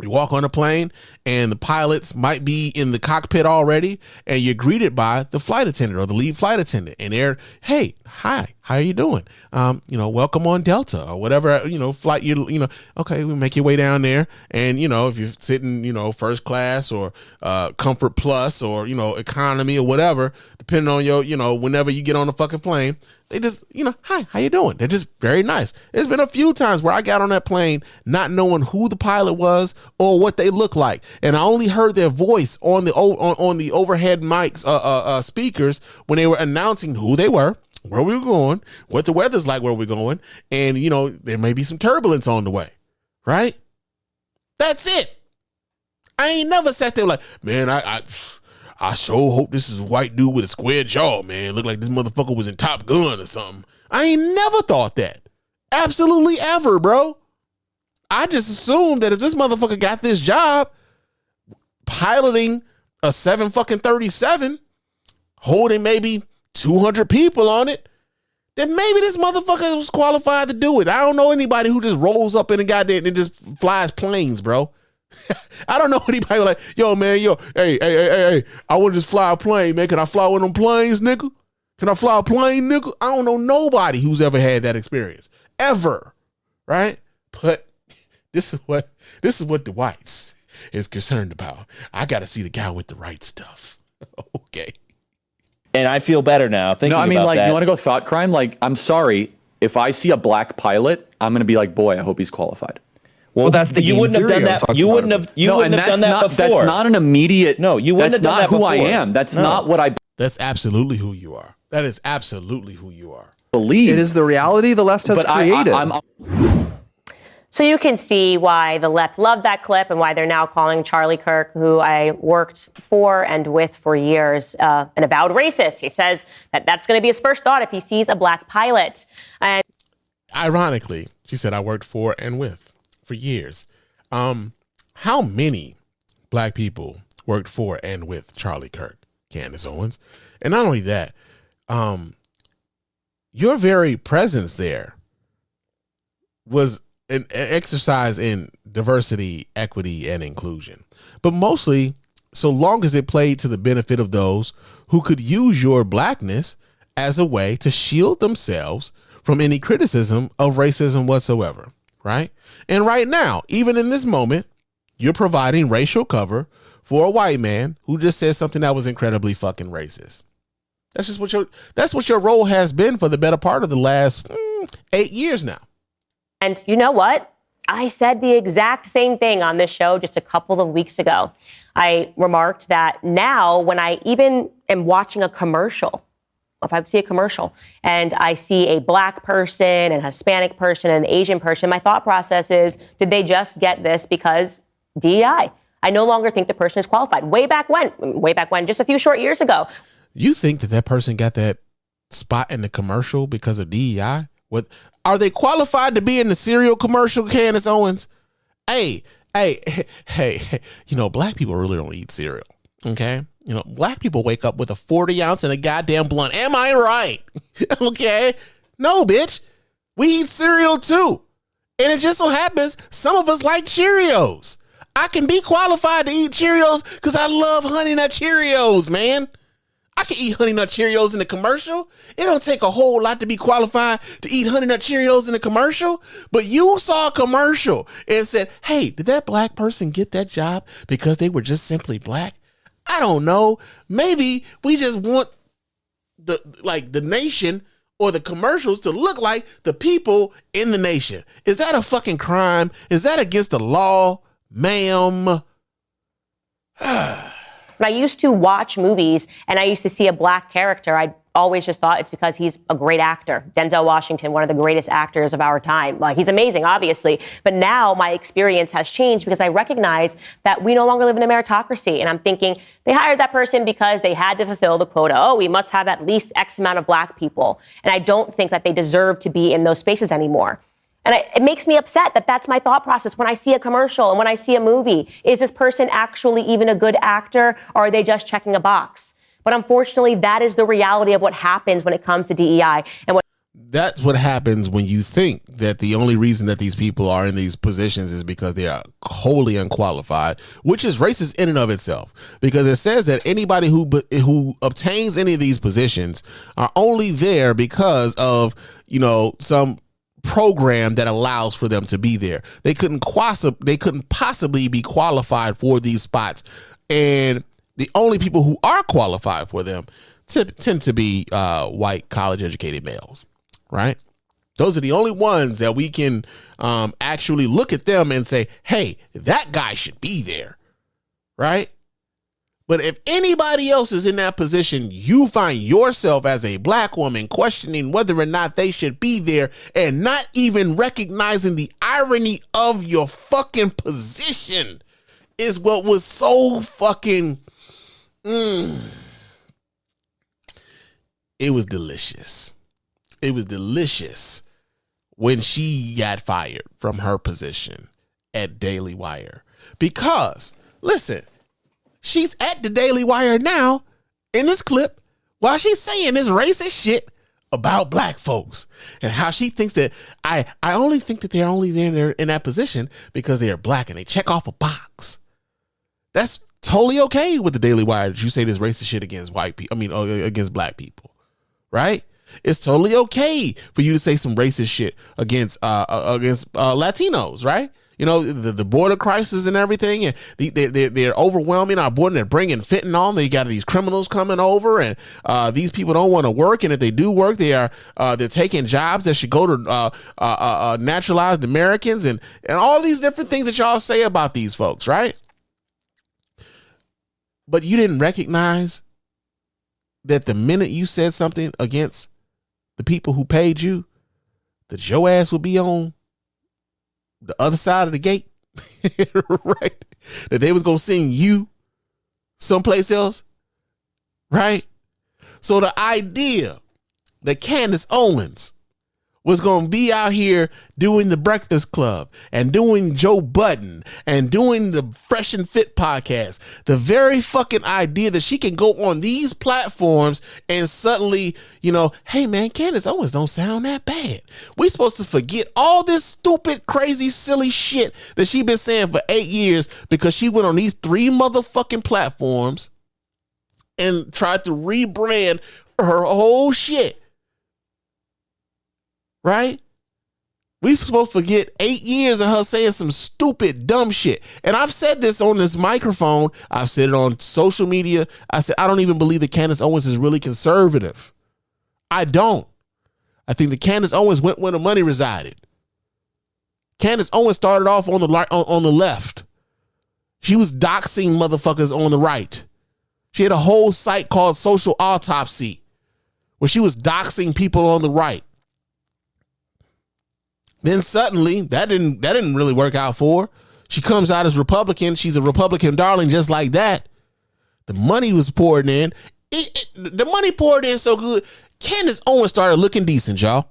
you walk on a plane, and the pilots might be in the cockpit already, and you're greeted by the flight attendant or the lead flight attendant, and they're, hey, hi, how are you doing? Welcome on Delta or whatever, flight okay, we make your way down there, and if you're sitting, first class or comfort plus or economy or whatever, depending on your, whenever you get on the fucking plane. They just, hi, how you doing? They're just very nice. There's been a few times where I got on that plane not knowing who the pilot was or what they looked like, and I only heard their voice on the overhead mics, speakers, when they were announcing who they were, where we were going, what the weather's like where we're going, and there may be some turbulence on the way, right? That's it. I ain't never sat there like, man, I sure hope this is a white dude with a square jaw, man. Look like this motherfucker was in Top Gun or something. I ain't never thought that. Absolutely ever, bro. I just assumed that if this motherfucker got this job piloting a 737, holding maybe 200 people on it, then maybe this motherfucker was qualified to do it. I don't know anybody who just rolls up in a goddamn and just flies planes, bro. I don't know anybody like, hey, I want to just fly a plane, man. Can I fly one of them planes, nigga? Can I fly a plane, nigga? I don't know nobody who's ever had that experience. Ever. Right? But this is what the whites is concerned about. I got to see the guy with the right stuff. Okay. And I feel better now thinking about that. You want to go thought crime? Like, I'm sorry. If I see a black pilot, I'm going to be like, boy, I hope he's qualified. Well, that's the you wouldn't have done that. You wouldn't have done that before. That's not an immediate. No, you wouldn't have done that before. That's not who I am. That's not what I. That's absolutely who you are. That is absolutely who you are. Believe it is the reality the left has created. So you can see why the left loved that clip and why they're now calling Charlie Kirk, who I worked for and with for years, an avowed racist. He says that that's going to be his first thought if he sees a black pilot. And ironically, she said, I worked for and with for years. How many black people worked for and with Charlie Kirk, Candace Owens? And not only that, your very presence there was an exercise in diversity, equity, and inclusion. But mostly, so long as it played to the benefit of those who could use your blackness as a way to shield themselves from any criticism of racism whatsoever. Right? And right now, even in this moment, you're providing racial cover for a white man who just said something that was incredibly fucking racist. That's what your role has been for the better part of the last 8 years now. And you know what? I said the exact same thing on this show just a couple of weeks ago. I remarked that now when I even am watching a commercial, if I see a commercial and I see a black person and a Hispanic person and an Asian person, my thought process is, did they just get this because DEI? I no longer think the person is qualified. Way back when, just a few short years ago. You think that person got that spot in the commercial because of DEI? What, are they qualified to be in the cereal commercial, Candace Owens? Hey, black people really don't eat cereal. Okay. Black people wake up with a 40 ounce and a goddamn blunt. Am I right? Okay. No, bitch. We eat cereal too. And it just so happens some of us like Cheerios. I can be qualified to eat Cheerios because I love Honey Nut Cheerios, man. I can eat Honey Nut Cheerios in the commercial. It don't take a whole lot to be qualified to eat Honey Nut Cheerios in the commercial. But you saw a commercial and said, hey, did that black person get that job because they were just simply black? I don't know. Maybe we just want the nation or the commercials to look like the people in the nation. Is that a fucking crime? Is that against the law, ma'am? When I used to watch movies and I used to see a black character, I always just thought it's because he's a great actor. Denzel Washington, one of the greatest actors of our time. Like, he's amazing, obviously. But now my experience has changed because I recognize that we no longer live in a meritocracy. And I'm thinking they hired that person because they had to fulfill the quota. Oh, we must have at least X amount of black people. And I don't think that they deserve to be in those spaces anymore. And it makes me upset that that's my thought process when I see a commercial and when I see a movie. Is this person actually even a good actor, or are they just checking a box? But unfortunately, that is the reality of what happens when it comes to DEI. And that's what happens when you think that the only reason that these people are in these positions is because they are wholly unqualified, which is racist in and of itself, because it says that anybody who obtains any of these positions are only there because of, some program that allows for them to be there. They couldn't possibly be qualified for these spots, and the only people who are qualified for them tend to be white college educated males, right? Those are the only ones that we can actually look at them and say, hey, that guy should be there, right? But if anybody else is in that position, you find yourself as a black woman questioning whether or not they should be there and not even recognizing the irony of your fucking position is what was so fucking... It was delicious. It was delicious when she got fired from her position at Daily Wire. Because, listen, she's at the Daily Wire now in this clip while she's saying this racist shit about black folks and how she thinks that I only think that they're only there in that position because they are black and they check off a box. That's totally okay with the Daily Wire that you say this racist shit against white people. Against black people, right? It's totally okay for you to say some racist shit against Latinos, right? The border crisis and everything, and they're overwhelming our border. They're bringing fentanyl. They got these criminals coming over, and these people don't want to work. And if they do work, they're taking jobs that should go to naturalized Americans, and all these different things that y'all say about these folks, right? But you didn't recognize that the minute you said something against the people who paid you, that your ass will be on the other side of the gate, right? That they was going to send you someplace else, right? So the idea that Candace Owens was going to be out here doing the Breakfast Club and doing Joe Budden and doing the Fresh and Fit podcast, the very fucking idea that she can go on these platforms and suddenly, hey man, Candace Owens don't sound that bad. We supposed to forget all this stupid, crazy, silly shit that she been saying for 8 years because she went on these 3 motherfucking platforms and tried to rebrand her whole shit. Right? We supposed to forget 8 years of her saying some stupid, dumb shit. And I've said this on this microphone. I've said it on social media. I said, I don't even believe that Candace Owens is really conservative. I don't. I think that Candace Owens went where the money resided. Candace Owens started off on the left. She was doxing motherfuckers on the right. She had a whole site called Social Autopsy where she was doxing people on the right. Then suddenly, that didn't really work out for her. She comes out as Republican. She's a Republican darling just like that. The money was poured in. The money poured in so good, Candace Owens started looking decent, y'all.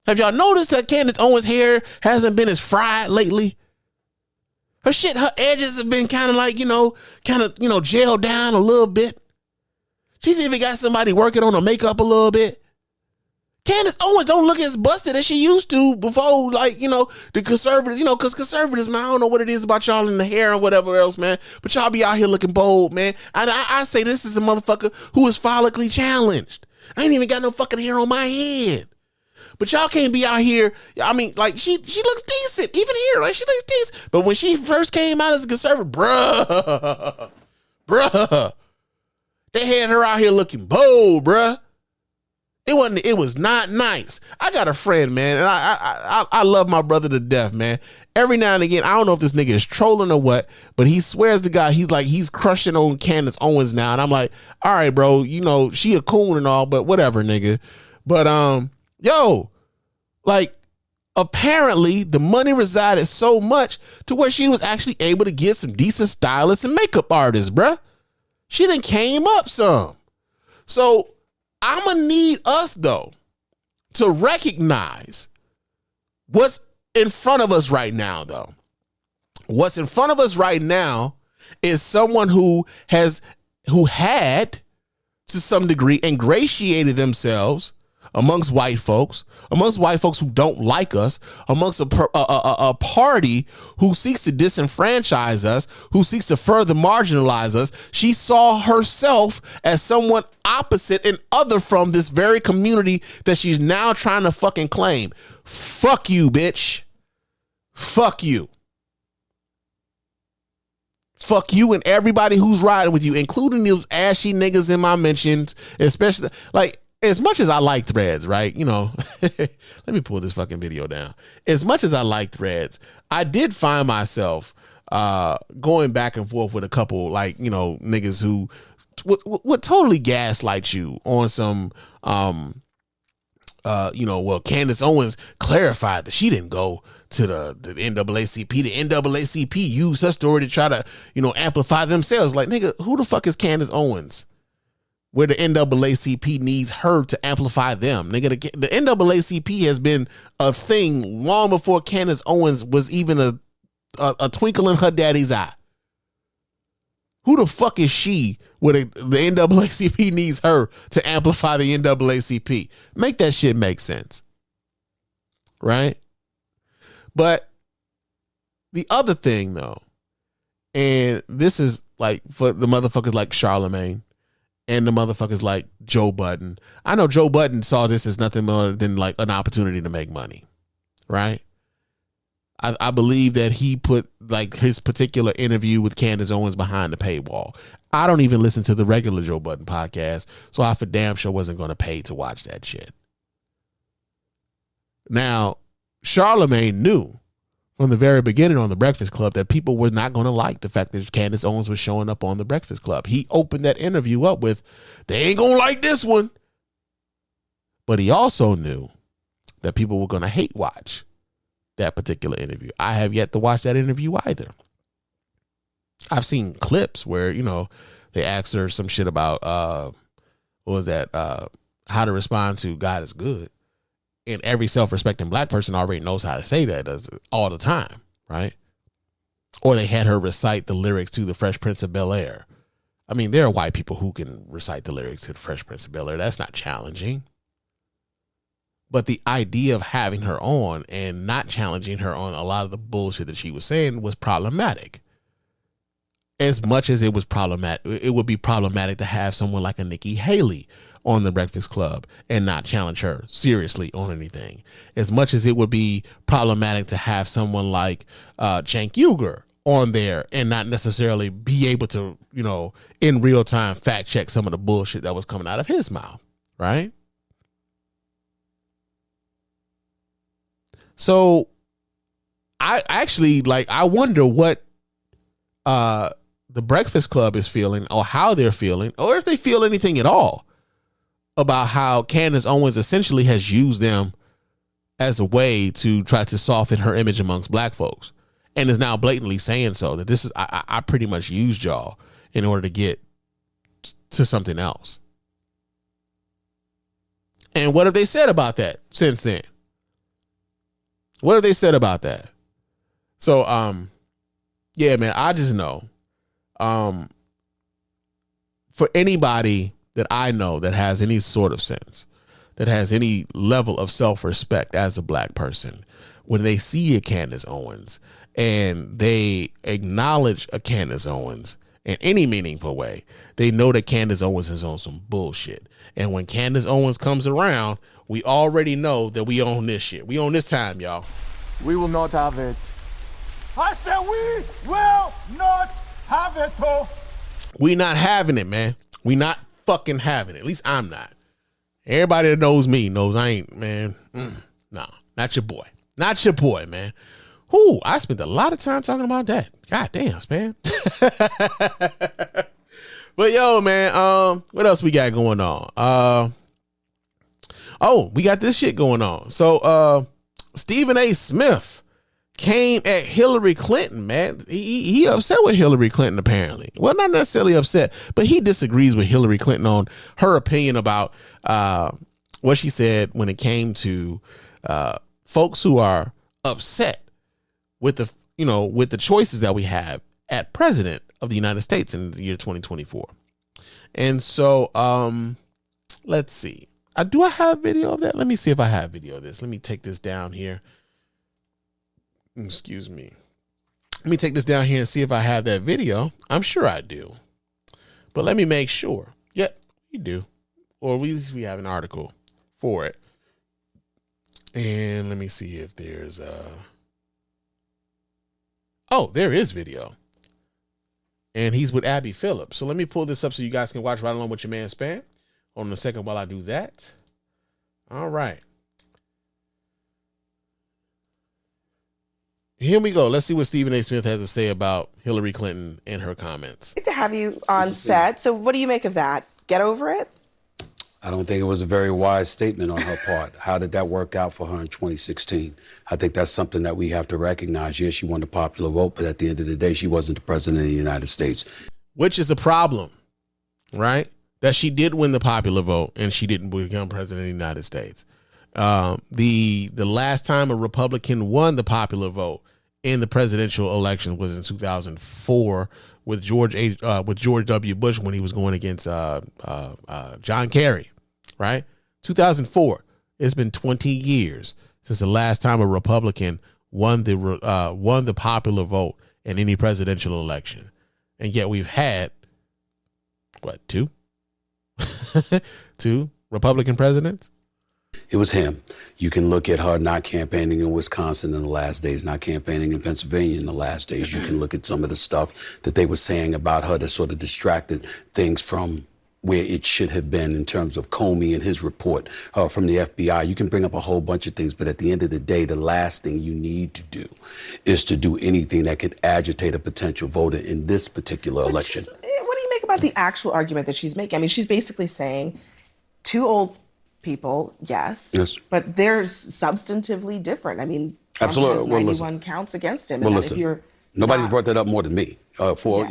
Have y'all noticed that Candace Owens' hair hasn't been as fried lately? Her edges have been kind of gelled down a little bit. She's even got somebody working on her makeup a little bit. Candace Owens don't look as busted as she used to before, like, you know, the conservatives, you know, because conservatives, man, I don't know what it is about y'all in the hair and whatever else, man, but y'all be out here looking bold, man. I say this is a motherfucker who is follically challenged. I ain't even got no fucking hair on my head. But y'all can't be out here. I mean, like, she looks decent. Even here, like, she looks decent. But when she first came out as a conservative, bruh, they had her out here looking bold, bruh. It was not nice. I got a friend, man, and I love my brother to death, man. Every now and again, I don't know if this nigga is trolling or what, but he swears to God, he's crushing on Candace Owens now. And I'm like, all right, bro, you know, she a coon and all, but whatever, nigga. But, yo, like, apparently the money resided so much to where she was actually able to get some decent stylists and makeup artists, bruh. She done came up some. So I'm going to need us, though, to recognize what's in front of us right now, though. What's in front of us right now is someone who had, to some degree, ingratiated themselves amongst white folks who don't like us, amongst a party who seeks to disenfranchise us, who seeks to further marginalize us. She saw herself as someone opposite and other from this very community that she's now trying to fucking claim. Fuck you, bitch. Fuck you. Fuck you and everybody who's riding with you, including those ashy niggas in my mentions, especially, like, as much as I like Threads, right? You know, let me pull this fucking video down. As much as I like Threads, I did find myself going back and forth with a couple, like, you know, niggas who would totally gaslight you on some, you know, well, Candace Owens clarified that she didn't go to the NAACP. The NAACP used her story to try to, you know, amplify themselves. Like, nigga, who the fuck is Candace Owens? Where the NAACP needs her to amplify them. Nigga, the NAACP has been a thing long before Candace Owens was even a twinkle in her daddy's eye. Who the fuck is she where the NAACP needs her to amplify the NAACP? Make that shit make sense. Right? But the other thing, though, and this is like for the motherfuckers like Charlemagne, and the motherfuckers like Joe Budden. I know Joe Budden saw this as nothing more than like an opportunity to make money, right? I believe that he put like his particular interview with Candace Owens behind the paywall. I don't even listen to the regular Joe Budden podcast, so I for damn sure wasn't going to pay to watch that shit. Now, Charlemagne knew from the very beginning on the Breakfast Club that people were not going to like the fact that Candace Owens was showing up on the Breakfast Club. He opened that interview up with, they ain't going to like this one. But he also knew that people were going to hate watch that particular interview. I have yet to watch that interview either. I've seen clips where, you know, they asked her some shit about, what was that? How to respond to God is good. And every self-respecting black person already knows how to say that all the time, right? Or they had her recite the lyrics to the Fresh Prince of Bel-Air. I mean, there are white people who can recite the lyrics to the Fresh Prince of Bel-Air. That's not challenging. But the idea of having her on and not challenging her on a lot of the bullshit that she was saying was problematic. As much as it was problematic, it would be problematic to have someone like a Nikki Haley on the Breakfast Club and not challenge her seriously on anything. As much as it would be problematic to have someone like Cenk Uygur on there and not necessarily be able to, you know, in real time fact check some of the bullshit that was coming out of his mouth, right? So I actually, like, I wonder what the Breakfast Club is feeling, or how they're feeling, or if they feel anything at all about how Candace Owens essentially has used them as a way to try to soften her image amongst black folks, and is now blatantly saying so, that this is, I pretty much used y'all in order to get to something else. And what have they said about that since then? What have they said about that? So, yeah, man, I just know, for anybody that I know that has any sort of sense, that has any level of self-respect as a black person, when they see a Candace Owens and they acknowledge a Candace Owens in any meaningful way, they know that Candace Owens is on some bullshit. And when Candace Owens comes around, we already know that we own this shit. We own this time, y'all. We will not have it. I said we will not have it. Oh. We not having it, man. We not fucking having it. At least I'm not. Everybody that knows me knows I ain't, man. Nah, not your boy. Not your boy, man. Whoo, I spent a lot of time talking about that. God damn, man. But yo, man, what else we got going on? We got this shit going on. So Stephen A. Smith came at Hillary Clinton, man. He upset with Hillary Clinton, apparently. Well, not necessarily upset, but he disagrees with Hillary Clinton on her opinion about what she said when it came to folks who are upset with the choices that we have at president of the United States in the year 2024. And so let's see. Do I have video of that? Let me see if I have video of this. Let me take this down here. Excuse me. Let me take this down here and see if I have that video. I'm sure I do. But let me make sure. Yep, we do. Or at least we have an article for it. And let me see if there's there is video. And he's with Abby Phillips. So let me pull this up so you guys can watch right along with your man Spann. Hold on a second while I do that. All right. Here we go. Let's see what Stephen A. Smith has to say about Hillary Clinton and her comments. Good to have you on set. So what do you make of that? Get over it? I don't think it was a very wise statement on her part. How did that work out for her in 2016? I think that's something that we have to recognize. Yes, she won the popular vote, but at the end of the day, she wasn't the president of the United States. Which is a problem, right? That she did win the popular vote and she didn't become president of the United States. The last time a Republican won the popular vote in the presidential election was in 2004 with George W. Bush when he was going against John Kerry, right? 2004. It's been 20 years since the last time a Republican won the popular vote in any presidential election, and yet we've had two Republican presidents. It was him. You can look at her not campaigning in Wisconsin in the last days, not campaigning in Pennsylvania in the last days. You can look at some of the stuff that they were saying about her that sort of distracted things from where it should have been in terms of Comey and his report from the FBI. You can bring up a whole bunch of things, but at the end of the day, the last thing you need to do is to do anything that could agitate a potential voter in this particular election. What do you make about the actual argument that she's making? I mean, she's basically saying two old people, yes, but they're substantively different. I mean, Trump has 91 counts against him. Well, and listen, if you're nobody's brought that up more than me. Four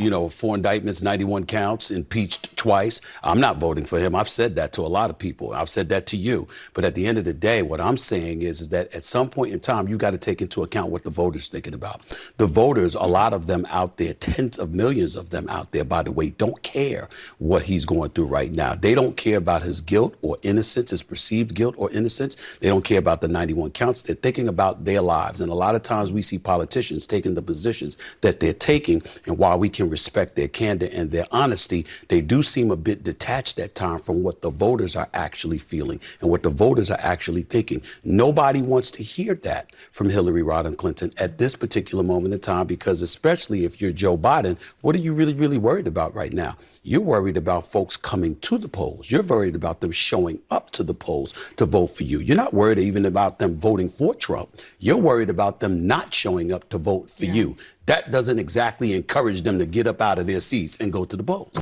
indictments, 91 counts, impeached twice. I'm not voting for him. I've said that to a lot of people. I've said that to you. But at the end of the day, what I'm saying is that at some point in time, you got to take into account what the voters thinking about. The voters, a lot of them out there, tens of millions of them out there, by the way, don't care what he's going through right now. They don't care about his guilt or innocence, his perceived guilt or innocence. They don't care about the 91 counts. They're thinking about their lives. And a lot of times we see politicians taking the positions that they're taking, and while we can respect their candor and their honesty, they do seem a bit detached at times from what the voters are actually feeling and what the voters are actually thinking. Nobody wants to hear that from Hillary Rodham Clinton at this particular moment in time, because especially if you're Joe Biden, what are you really, really worried about right now? You're worried about folks coming to the polls. You're worried about them showing up to the polls to vote for you. You're not worried even about them voting for Trump. You're worried about them not showing up to vote for you. That doesn't exactly encourage them to get up out of their seats and go to the polls.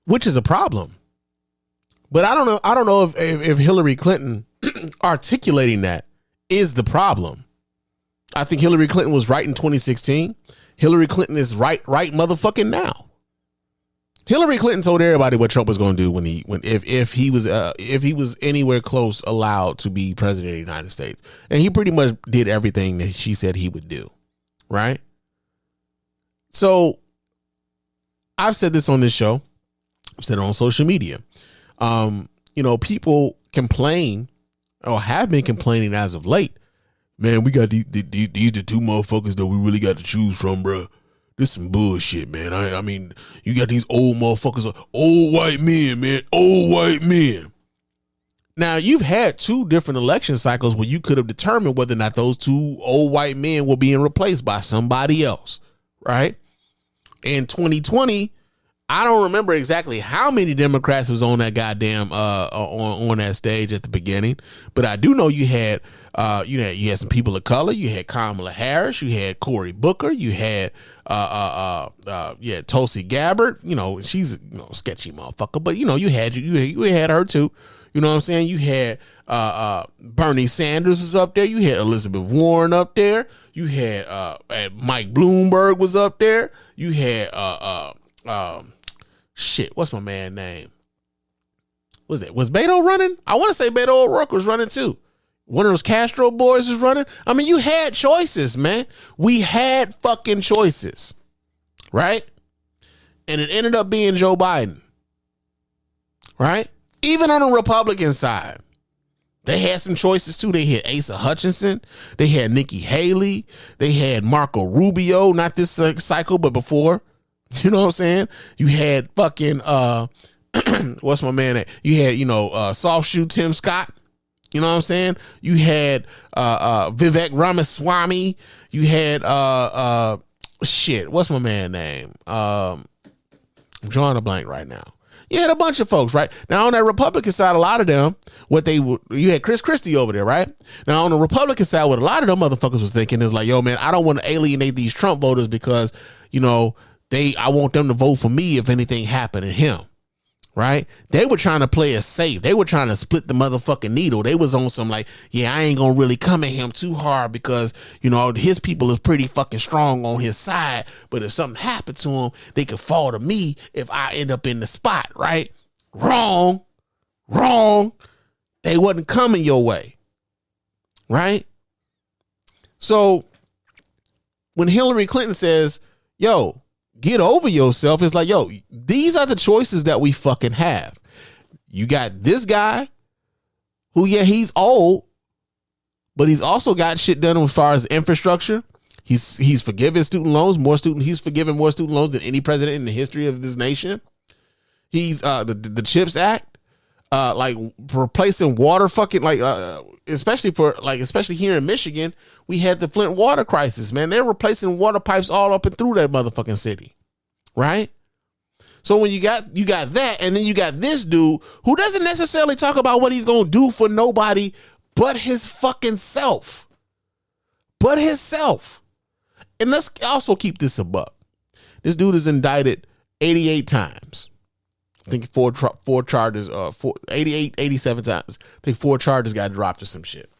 Which is a problem. But I don't know if Hillary Clinton articulating that is the problem. I think Hillary Clinton was right in 2016. Hillary Clinton is right motherfucking now. Hillary Clinton told everybody what Trump was going to do if he was anywhere close allowed to be president of the United States, and he pretty much did everything that she said he would do, right? So I've said this on this show, I've said it on social media. People complain or have been complaining as of late. Man, we got these the two motherfuckers that we really got to choose from, bro. This some bullshit, man. I mean, you got these old motherfuckers, old white men, man, old white men. Now, you've had 2 different election cycles where you could have determined whether or not those 2 old white men were being replaced by somebody else, right? In 2020, I don't remember exactly how many Democrats was on that goddamn on that stage at the beginning, but I do know you had some people of color. You had Kamala Harris. You had Cory Booker. You had Tulsi Gabbard. You know, she's a sketchy motherfucker, but you know you had her too. You know what I'm saying? You had Bernie Sanders was up there. You had Elizabeth Warren up there. You had Mike Bloomberg was up there. You had what's my man name? Was Beto running? I want to say Beto O'Rourke was running too. One of those Castro boys was running. I mean, you had choices, man. We had fucking choices, right? And it ended up being Joe Biden, right? Even on the Republican side, they had some choices too. They had Asa Hutchinson. They had Nikki Haley. They had Marco Rubio, not this cycle, but before. You know what I'm saying? You had fucking, what's my man at? You had, soft shoe Tim Scott. You know what I'm saying? You had Vivek Ramaswamy. You had, what's my man name? I'm drawing a blank right now. You had a bunch of folks, right? Now, on that Republican side, a lot of them, you had Chris Christie over there, right? Now, on the Republican side, what a lot of them motherfuckers was thinking is like, yo, man, I don't want to alienate these Trump voters because, I want them to vote for me if anything happened to him, right? They were trying to play it safe. They were trying to split the motherfucking needle. They was on some like, yeah, I ain't gonna really come at him too hard because, his people is pretty fucking strong on his side. But if something happened to him, they could fall to me if I end up in the spot, right? Wrong. They wasn't coming your way, right? So when Hillary Clinton says, yo, get over yourself, it's like, yo, these are the choices that we fucking have. You got this guy who, yeah, he's old, but he's also got shit done as far as infrastructure. He's forgiven student loans, he's forgiven more student loans than any president in the history of this nation. He's the CHIPS Act, like replacing water fucking especially here in Michigan, we had the Flint water crisis, man. They're replacing water pipes all up and through that motherfucking city, right? So when you got that, and then you got this dude who doesn't necessarily talk about what he's gonna do for nobody but his fucking self. But himself. And let's also keep this a buck. This dude is indicted 88 times. I think four charges, 87 times. I think 4 charges got dropped or some shit.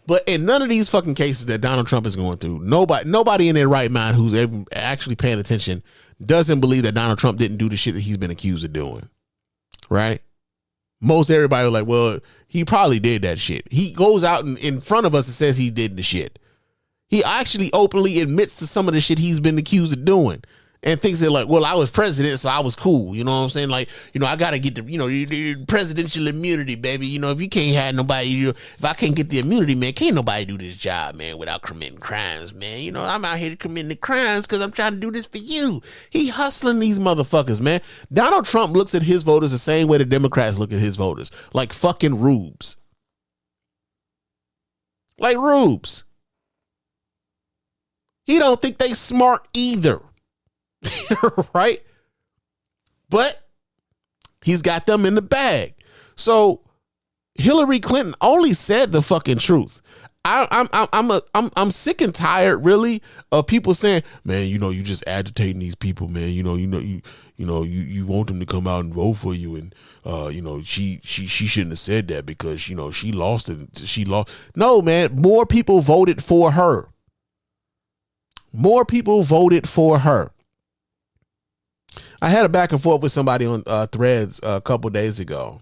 But in none of these fucking cases that Donald Trump is going through, nobody in their right mind who's actually paying attention doesn't believe that Donald Trump didn't do the shit that he's been accused of doing. Right? Most everybody was like, well, he probably did that shit. He goes out in front of us and says he did the shit. He actually openly admits to some of the shit he's been accused of doing. And thinks that like, well, I was president, so I was cool. You know what I'm saying? Like, I got to get the presidential immunity, baby. If you can't have nobody, if I can't get the immunity, man, can't nobody do this job, man, without committing crimes, man. I'm out here committing the crimes because I'm trying to do this for you. He hustling these motherfuckers, man. Donald Trump looks at his voters the same way the Democrats look at his voters. Like fucking rubes. Like rubes. He don't think they smart either. Right? But he's got them in the bag. So Hillary Clinton only said the fucking truth. I'm sick and tired, really, of people saying, man, you just agitating these people, man. You want them to come out and vote for you, and she shouldn't have said that because she lost it. She lost. No, man, more people voted for her. More people voted for her. I had a back and forth with somebody on Threads a couple days ago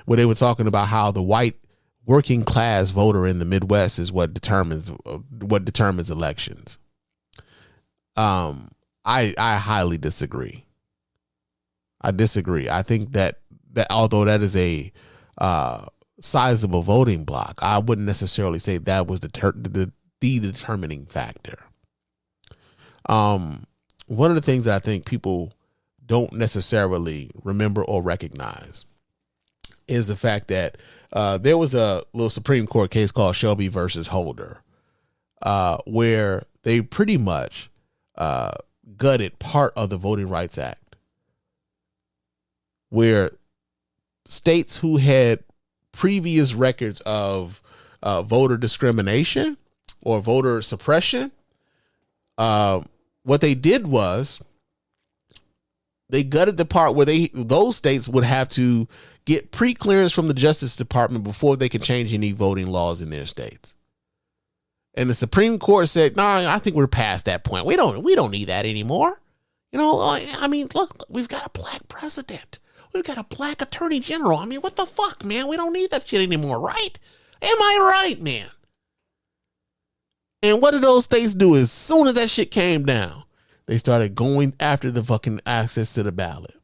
where they were talking about how the white working class voter in the Midwest is what determines elections. I highly disagree. I disagree. I think that although that is a sizable voting block. I wouldn't necessarily say that was the determining factor. One of the things that I think people don't necessarily remember or recognize is the fact that there was a little Supreme Court case called Shelby versus Holder, where they pretty much gutted part of the Voting Rights Act, where states who had previous records of voter discrimination or voter suppression, what they did was they gutted the part where those states would have to get pre-clearance from the Justice Department before they could change any voting laws in their states. And the Supreme Court said, "No, I think we're past that point. We don't need that anymore. You know, I mean, look, we've got a black president. We've got a black attorney general. I mean, what the fuck, man? We don't need that shit anymore, right? Am I right, man?" And what did those states do as soon as that shit came down? They started going after the fucking access to the ballot.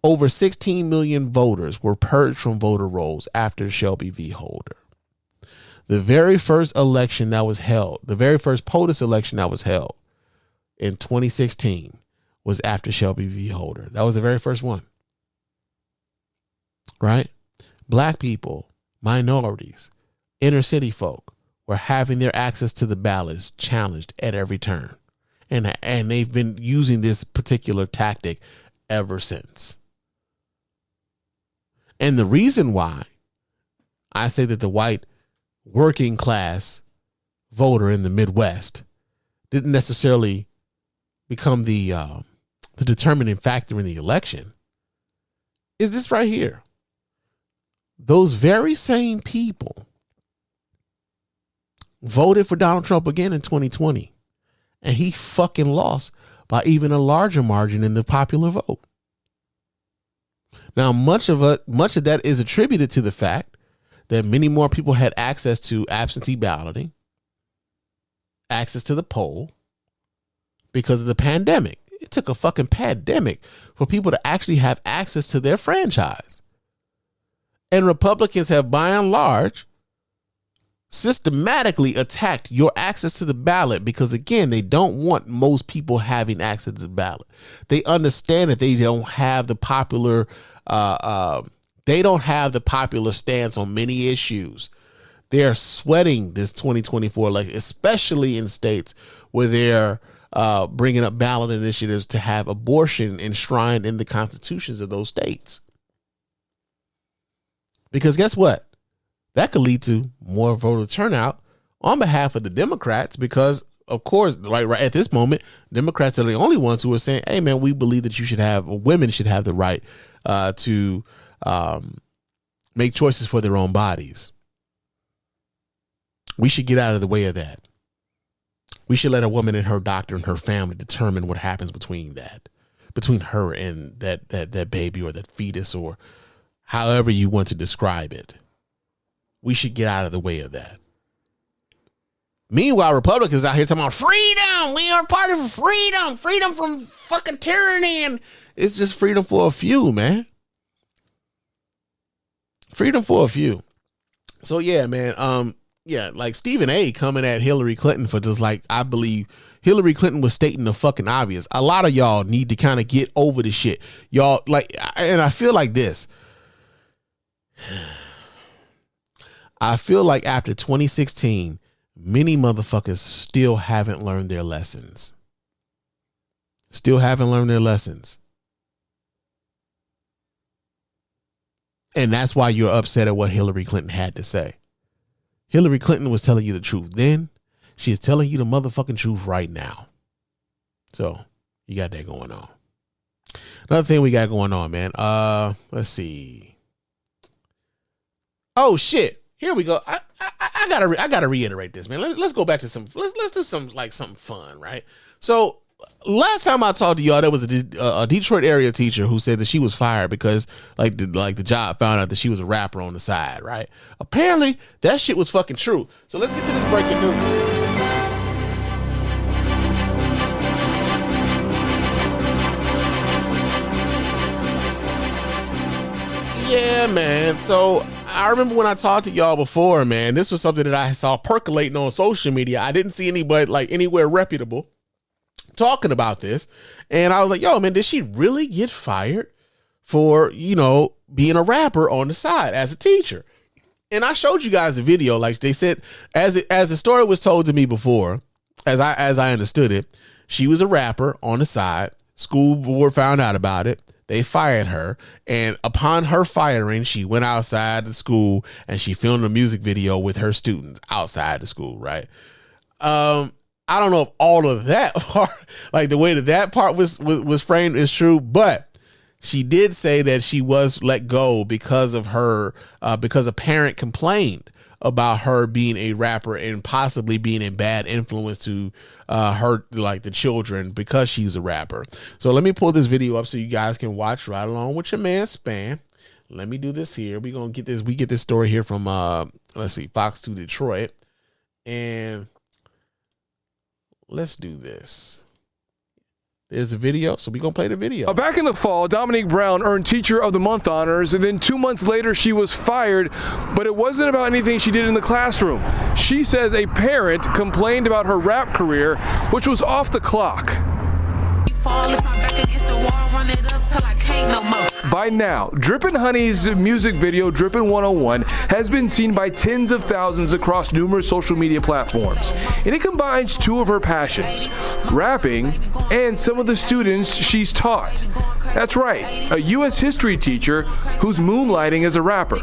Over 16 million voters were purged from voter rolls after Shelby v. Holder. The very first election that was held, the very first POTUS election that was held in 2016 was after Shelby v. Holder. That was the very first one. Right? Black people, minorities, inner city folk were having their access to the ballots challenged at every turn. And they've been using this particular tactic ever since. And the reason why I say that the white working class voter in the Midwest didn't necessarily become the determining factor in the election is this right here. Those very same people voted for Donald Trump again in 2020, and he fucking lost by even a larger margin in the popular vote. Now, much of that is attributed to the fact that many more people had access to absentee balloting, access to the poll, because of the pandemic. It took a fucking pandemic for people to actually have access to their franchise. And Republicans have, by and large, systematically attacked your access to the ballot because, again, they don't want most people having access to the ballot. They understand that they don't have the popular stance on many issues. They're sweating this 2024 election, especially in states where they're bringing up ballot initiatives to have abortion enshrined in the constitutions of those states. Because guess what? That could lead to more voter turnout on behalf of the Democrats because, of course, like right at this moment, Democrats are the only ones who are saying, "Hey, man, we believe that women should have the right to make choices for their own bodies. We should get out of the way of that. We should let a woman and her doctor and her family determine what happens between her and that baby or that fetus or however you want to describe it. We should get out of the way of that." Meanwhile, Republicans out here talking about freedom. We are part of freedom from fucking tyranny. And it's just freedom for a few, man. Freedom for a few. So yeah, man. Yeah, like Stephen A. coming at Hillary Clinton for just like, I believe Hillary Clinton was stating the fucking obvious. A lot of y'all need to kind of get over the shit. Y'all like, and I feel like this. I feel like after 2016, many motherfuckers still haven't learned their lessons. And that's why you're upset at what Hillary Clinton had to say. Hillary Clinton was telling you the truth then. She is telling you the motherfucking truth right now. So you got that going on. Another thing we got going on, man. Let's see. Oh shit. Here we go. I gotta reiterate this, man. Let's go back to let's do something fun, right? So last time I talked to y'all, there was a Detroit area teacher who said that she was fired because the job found out that she was a rapper on the side, right? Apparently that shit was fucking true. So let's get to this breaking news. Yeah, man. So I remember when I talked to y'all before, man, this was something that I saw percolating on social media. I didn't see anybody like anywhere reputable talking about this. And I was like, yo, man, did she really get fired for, being a rapper on the side as a teacher? And I showed you guys the video. Like they said, as the story was told to me before, as I understood it, she was a rapper on the side. School board found out about it. They fired her, and upon her firing, she went outside the school and she filmed a music video with her students outside the school, right? I don't know if all of that part, like the way that part was framed is true, but she did say that she was let go because of her, because a parent complained about her being a rapper and possibly being a bad influence to her, like the children, because she's a rapper. So let me pull this video up so you guys can watch right along with your man Spann. Let me do this here. We get this story here from let's see, Fox 2 Detroit, and let's do this. There's a video, so we're going to play the video. Back in the fall, Dominique Brown earned Teacher of the Month honors, and then 2 months later, she was fired, but it wasn't about anything she did in the classroom. She says a parent complained about her rap career, which was off the clock. By now, Drippin' Honey's music video, Drippin' 101, has been seen by tens of thousands across numerous social media platforms. And it combines two of her passions, rapping and some of the students she's taught. That's right, a U.S. history teacher who's moonlighting as a rapper.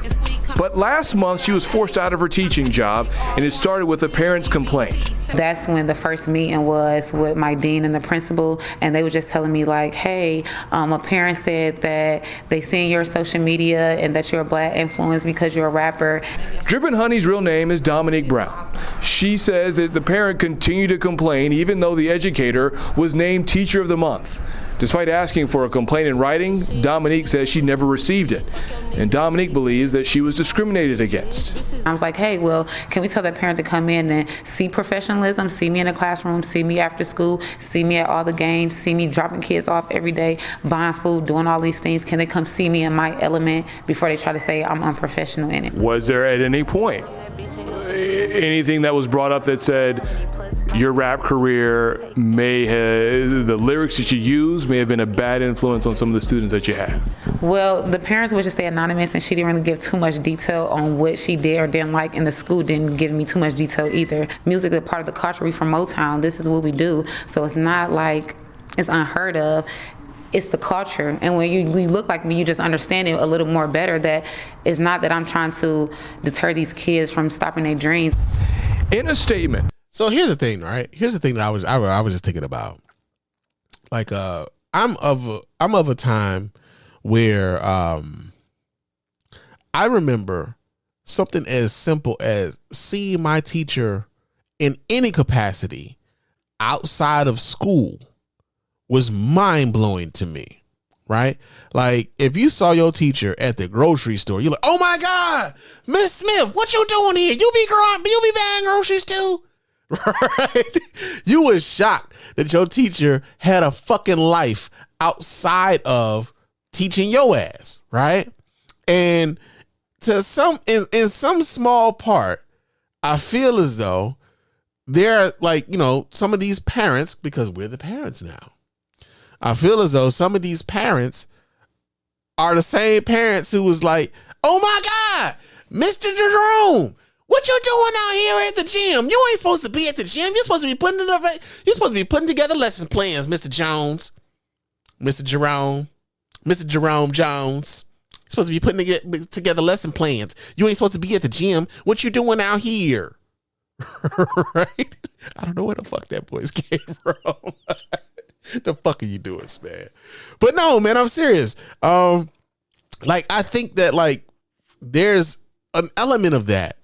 But last month, she was forced out of her teaching job, and it started with a parent's complaint. That's when the first meeting was with my dean and the principal, and they were just telling me like, hey, a parent said that they seen your social media and that you're a black influence because you're a rapper. Drippin' Honey's real name is Dominique Brown. She says that the parent continued to complain even though the educator was named Teacher of the Month. Despite asking for a complaint in writing, Dominique says she never received it. And Dominique believes that she was discriminated against. I was like, hey, well, can we tell that parent to come in and see professionalism, see me in the classroom, see me after school, see me at all the games, see me dropping kids off every day, buying food, doing all these things. Can they come see me in my element before they try to say I'm unprofessional in it? Was there at any point anything that was brought up that said your rap career may have, the lyrics that you use may have been a bad influence on some of the students that you had? Well, the parents would just stay anonymous, and she didn't really give too much detail on what she did or didn't like, and the school didn't give me too much detail either. Music is part of the culture. We from Motown. This is what we do. So it's not like it's unheard of. It's the culture. And when you look like me, you just understand it a little more better, that it's not that I'm trying to deter these kids from stopping their dreams. In a statement. So here's the thing, right? Here's the thing that I was just thinking about. Like, I'm of a time where I remember something as simple as seeing my teacher in any capacity outside of school was mind-blowing to me, right? Like, if you saw your teacher at the grocery store, you're like, oh my God, Miss Smith, what you doing here? You be buying groceries too? Right? You was shocked that your teacher had a fucking life outside of teaching your ass, right? And to some, in some small part, I feel as though they're like, some of these parents, because we're the parents now, I feel as though some of these parents are the same parents who was like, oh my God, Mr. Jerome, what you doing out here at the gym? You ain't supposed to be at the gym. You're supposed to be putting together lesson plans, Mr. Jones, Mr. Jerome Jones. You're supposed to be putting together lesson plans. You ain't supposed to be at the gym. What you doing out here? Right? I don't know where the fuck that voice came from. The fuck are you doing, man? But no, man, I'm serious. Like, I think that like there's an element of that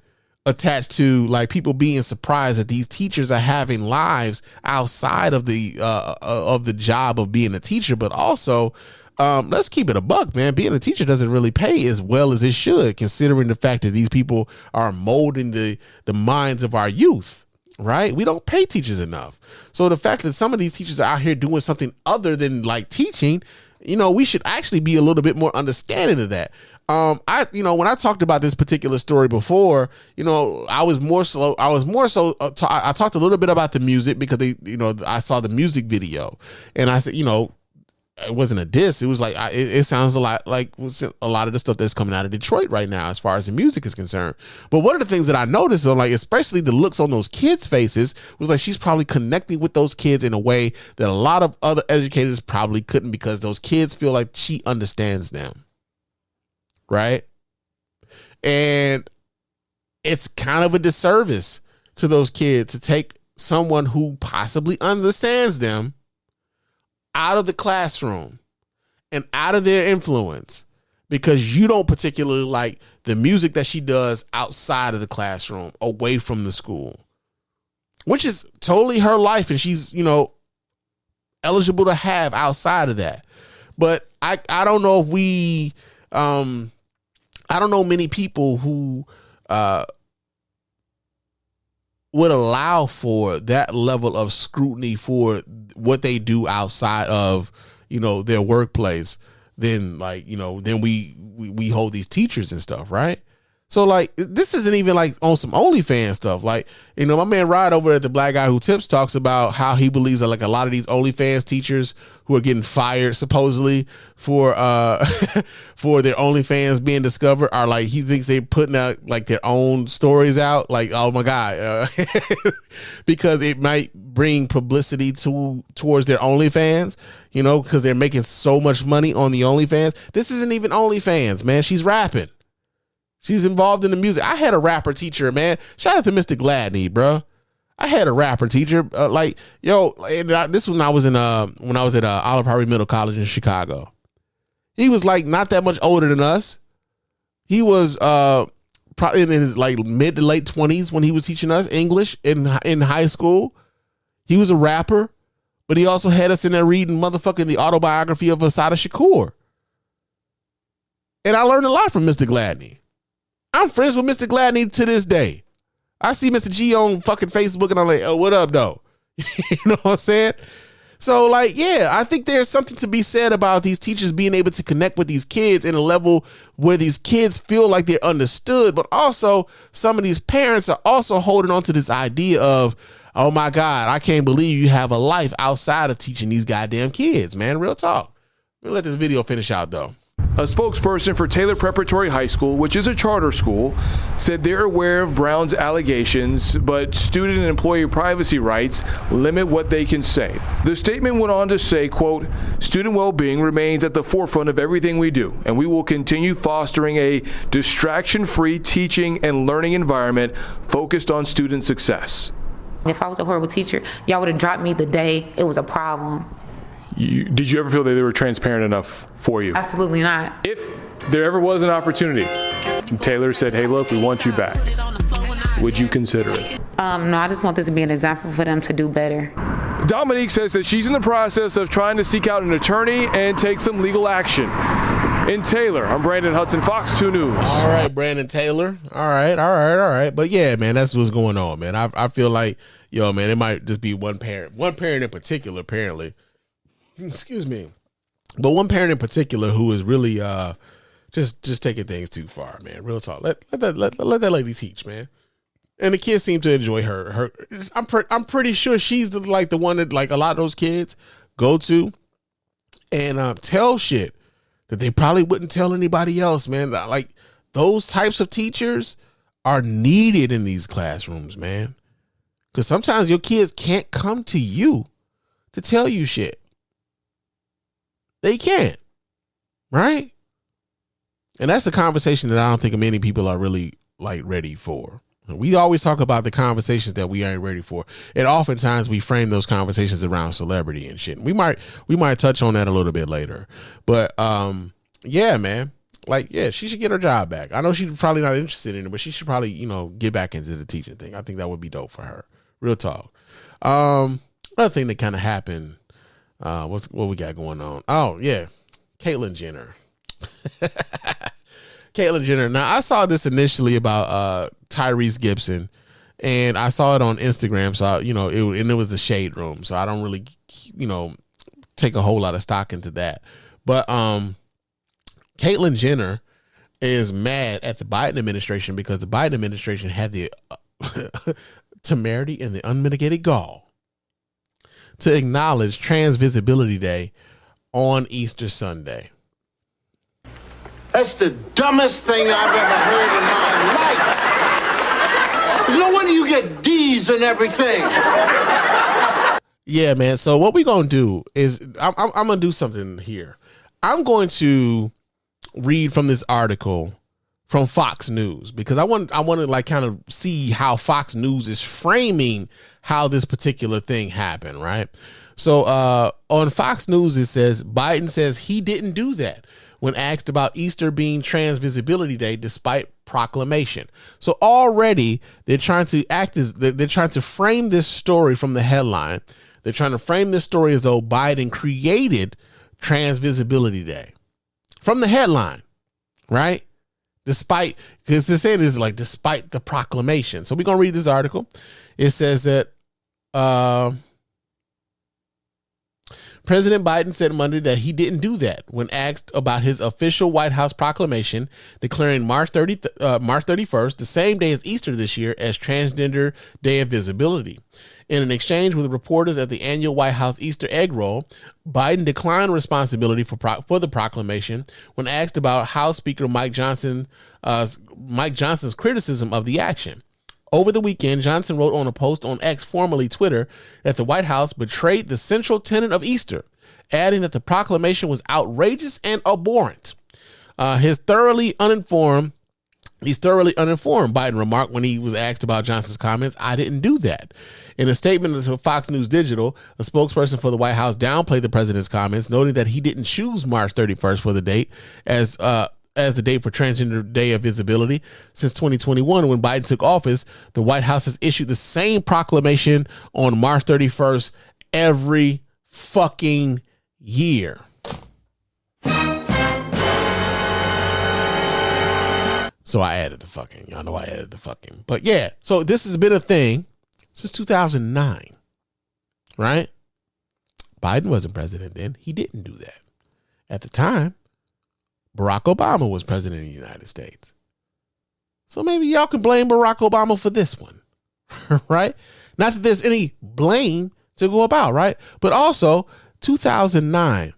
attached to like people being surprised that these teachers are having lives outside of the job of being a teacher. But also, let's keep it a buck, man. Being a teacher doesn't really pay as well as it should, considering the fact that these people are molding the minds of our youth. Right? We don't pay teachers enough. So the fact that some of these teachers are out here doing something other than like teaching, we should actually be a little bit more understanding of that. when I talked about this particular story before, I talked a little bit about the music because I saw the music video, and I said, it wasn't a diss. It was like, it sounds a lot like a lot of the stuff that's coming out of Detroit right now, as far as the music is concerned. But one of the things that I noticed, like, especially the looks on those kids' faces, was like, she's probably connecting with those kids in a way that a lot of other educators probably couldn't, because those kids feel like she understands them. Right. And it's kind of a disservice to those kids to take someone who possibly understands them out of the classroom and out of their influence because you don't particularly like the music that she does outside of the classroom, away from the school, which is totally her life. And she's, eligible to have outside of that. But I don't know if I don't know many people who would allow for that level of scrutiny for what they do outside of, their workplace. Then we hold these teachers and stuff, right? So like, this isn't even like on some OnlyFans stuff. Like, my man Rod over at the Black Guy Who Tips talks about how he believes that like a lot of these OnlyFans teachers who are getting fired supposedly for for their OnlyFans being discovered are like, he thinks they're putting out like their own stories out. Like, oh my God, because it might bring publicity towards their OnlyFans, because they're making so much money on the OnlyFans. This isn't even OnlyFans, man. She's rapping. She's involved in the music. I had a rapper teacher, man. Shout out to Mr. Gladney, bro. I had a rapper teacher. This was when I was at Olive Harvey Middle College in Chicago. He was like not that much older than us. He was probably in his like mid to late 20s when he was teaching us English in high school. He was a rapper, but he also had us in there reading motherfucking the autobiography of Assata Shakur. And I learned a lot from Mr. Gladney. I'm friends with Mr. Gladney to this day. I see Mr. G on fucking Facebook and I'm like, oh, what up, though? You know what I'm saying? So like, yeah, I think there's something to be said about these teachers being able to connect with these kids in a level where these kids feel like they're understood, but also some of these parents are also holding on to this idea of, oh my God, I can't believe you have a life outside of teaching these goddamn kids, man. Real talk. Let me let this video finish out though. A spokesperson for Taylor Preparatory High School, which is a charter school, said they're aware of Brown's allegations, but student and employee privacy rights limit what they can say. The statement went on to say, quote, student well-being remains at the forefront of everything we do, and we will continue fostering a distraction-free teaching and learning environment focused on student success. If I was a horrible teacher, y'all would have dropped me the day it was a problem. Did you ever feel that they were transparent enough for you? Absolutely not. If there ever was an opportunity and Taylor said, hey, look, we want you back, would you consider it? No, I just want this to be an example for them to do better. Dominique says that she's in the process of trying to seek out an attorney and take some legal action. In Taylor, I'm Brandon Hudson, Fox 2 News. All right, Brandon Taylor. All right. But yeah, man, that's what's going on, man. I feel like, man, it might just be one parent in particular, apparently. Excuse me. But one parent in particular who is really just taking things too far, man. Real talk. Let that lady teach, man. And the kids seem to enjoy her. I'm pretty sure she's the one that like a lot of those kids go to and tell shit that they probably wouldn't tell anybody else, man. Like those types of teachers are needed in these classrooms, man. Because sometimes your kids can't come to you to tell you shit. They can't, right? And that's a conversation that I don't think many people are really like ready for. We always talk about the conversations that we ain't ready for, and oftentimes we frame those conversations around celebrity and shit. We might touch on that a little bit later, but yeah, man, like yeah, she should get her job back. I know she's probably not interested in it, but she should probably get back into the teaching thing. I think that would be dope for her. Real talk. Another thing that kind of happened. What we got going on? Oh yeah, Caitlyn Jenner. Caitlyn Jenner. Now I saw this initially about Tyrese Gibson, and I saw it on Instagram. So it was the shade room. So I don't really take a whole lot of stock into that. But Caitlyn Jenner is mad at the Biden administration because the Biden administration had the temerity and the unmitigated gall to acknowledge Trans Visibility Day on Easter Sunday. That's the dumbest thing I've ever heard in my life. There's no wonder you get D's and everything. Yeah, man. So what we're going to do is I'm going to do something here. I'm going to read from this article from Fox News because I want to like kind of see how Fox News is framing how this particular thing happened, right? So on Fox News, it says Biden says he didn't do that when asked about Easter being Trans Visibility Day despite proclamation. So already they're trying to frame this story from the headline. They're trying to frame this story as though Biden created Trans Visibility Day from the headline, right? Despite, because they say it is like despite the proclamation. So we're going to read this article. It says that President Biden said Monday that he didn't do that when asked about his official White House proclamation declaring March 31st, the same day as Easter this year, as Transgender Day of Visibility. In an exchange with reporters at the annual White House Easter egg roll, Biden declined responsibility for the proclamation when asked about House Speaker Mike Johnson's criticism of the action. Over the weekend, Johnson wrote on a post on X, formerly Twitter, that the White House betrayed the central tenet of Easter, adding that the proclamation was outrageous and abhorrent. He's thoroughly uninformed, Biden remarked when he was asked about Johnson's comments. I didn't do that. In a statement to Fox News Digital, a spokesperson for the White House downplayed the president's comments, noting that he didn't choose March 31st for the date as the date for Transgender Day of Visibility. Since 2021, when Biden took office, the White House has issued the same proclamation on March 31st every fucking year. So I added the fucking, y'all know I added the fucking, but yeah, so this has been a thing since 2009, right? Biden wasn't president then. He didn't do that. At the time, Barack Obama was president of the United States. So maybe y'all can blame Barack Obama for this one, right? Not that there's any blame to go about, right? But also 2009,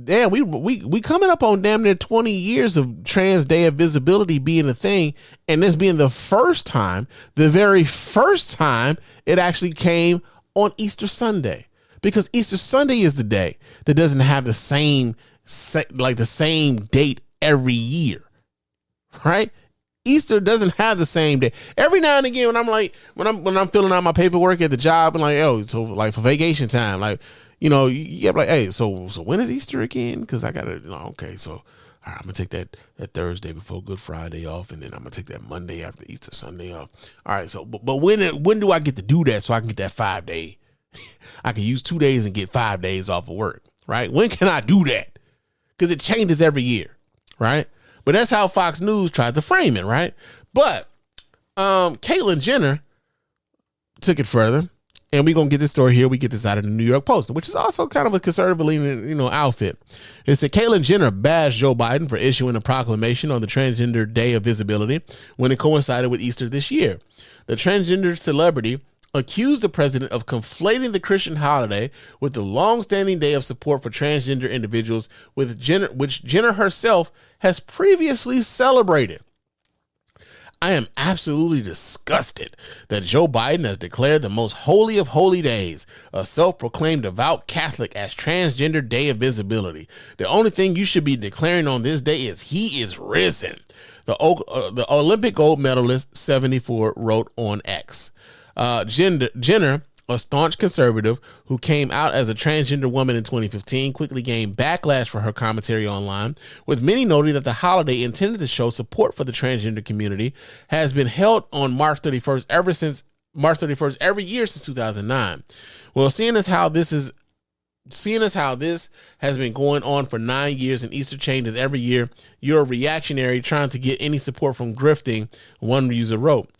damn, we coming up on damn near 20 years of Trans Day of Visibility being a thing, and this being the very first time it actually came on Easter Sunday, because Easter Sunday is the day that doesn't have the same date every year, right? Easter doesn't have the same day. Every now and again, when I'm filling out my paperwork at the job, and like, oh, so like for vacation time, like, you know, you get like, hey, so when is Easter again? Because I gotta, okay, so all right, I'm gonna take that Thursday before Good Friday off, and then I'm gonna take that Monday after Easter Sunday off. All right, so but when do I get to do that so I can get that 5 day? I can use 2 days and get 5 days off of work, right? When can I do that? Because it changes every year, right? But that's how Fox News tried to frame it, right? But Caitlyn Jenner took it further. And we're going to get this story here. We get this out of the New York Post, which is also kind of a conservative, outfit. It said Caitlyn Jenner bashed Joe Biden for issuing a proclamation on the Transgender Day of Visibility when it coincided with Easter this year. The transgender celebrity accused the president of conflating the Christian holiday with the long-standing day of support for transgender individuals, which Jenner herself has previously celebrated. I am absolutely disgusted that Joe Biden has declared the most holy of holy days, a self-proclaimed devout Catholic, as Transgender Day of Visibility. The only thing you should be declaring on this day is he is risen. The Olympic gold medalist 74 wrote on X. Jenner, a staunch conservative who came out as a transgender woman in 2015, quickly gained backlash for her commentary online, with many noting that the holiday, intended to show support for the transgender community, has been held on March 31st every year since 2009. Well, seeing as how this has been going on for 9 years and Easter changes every year, you're a reactionary trying to get any support from grifting, one user wrote.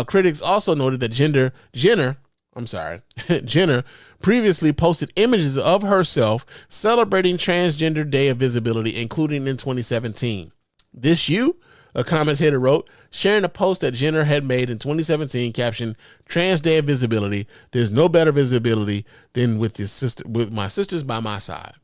Critics also noted that Jenner previously posted images of herself celebrating Transgender Day of Visibility, including in 2017. This you? A commentator wrote, sharing a post that Jenner had made in 2017, captioned, "Trans Day of Visibility. There's no better visibility than with my sisters by my side."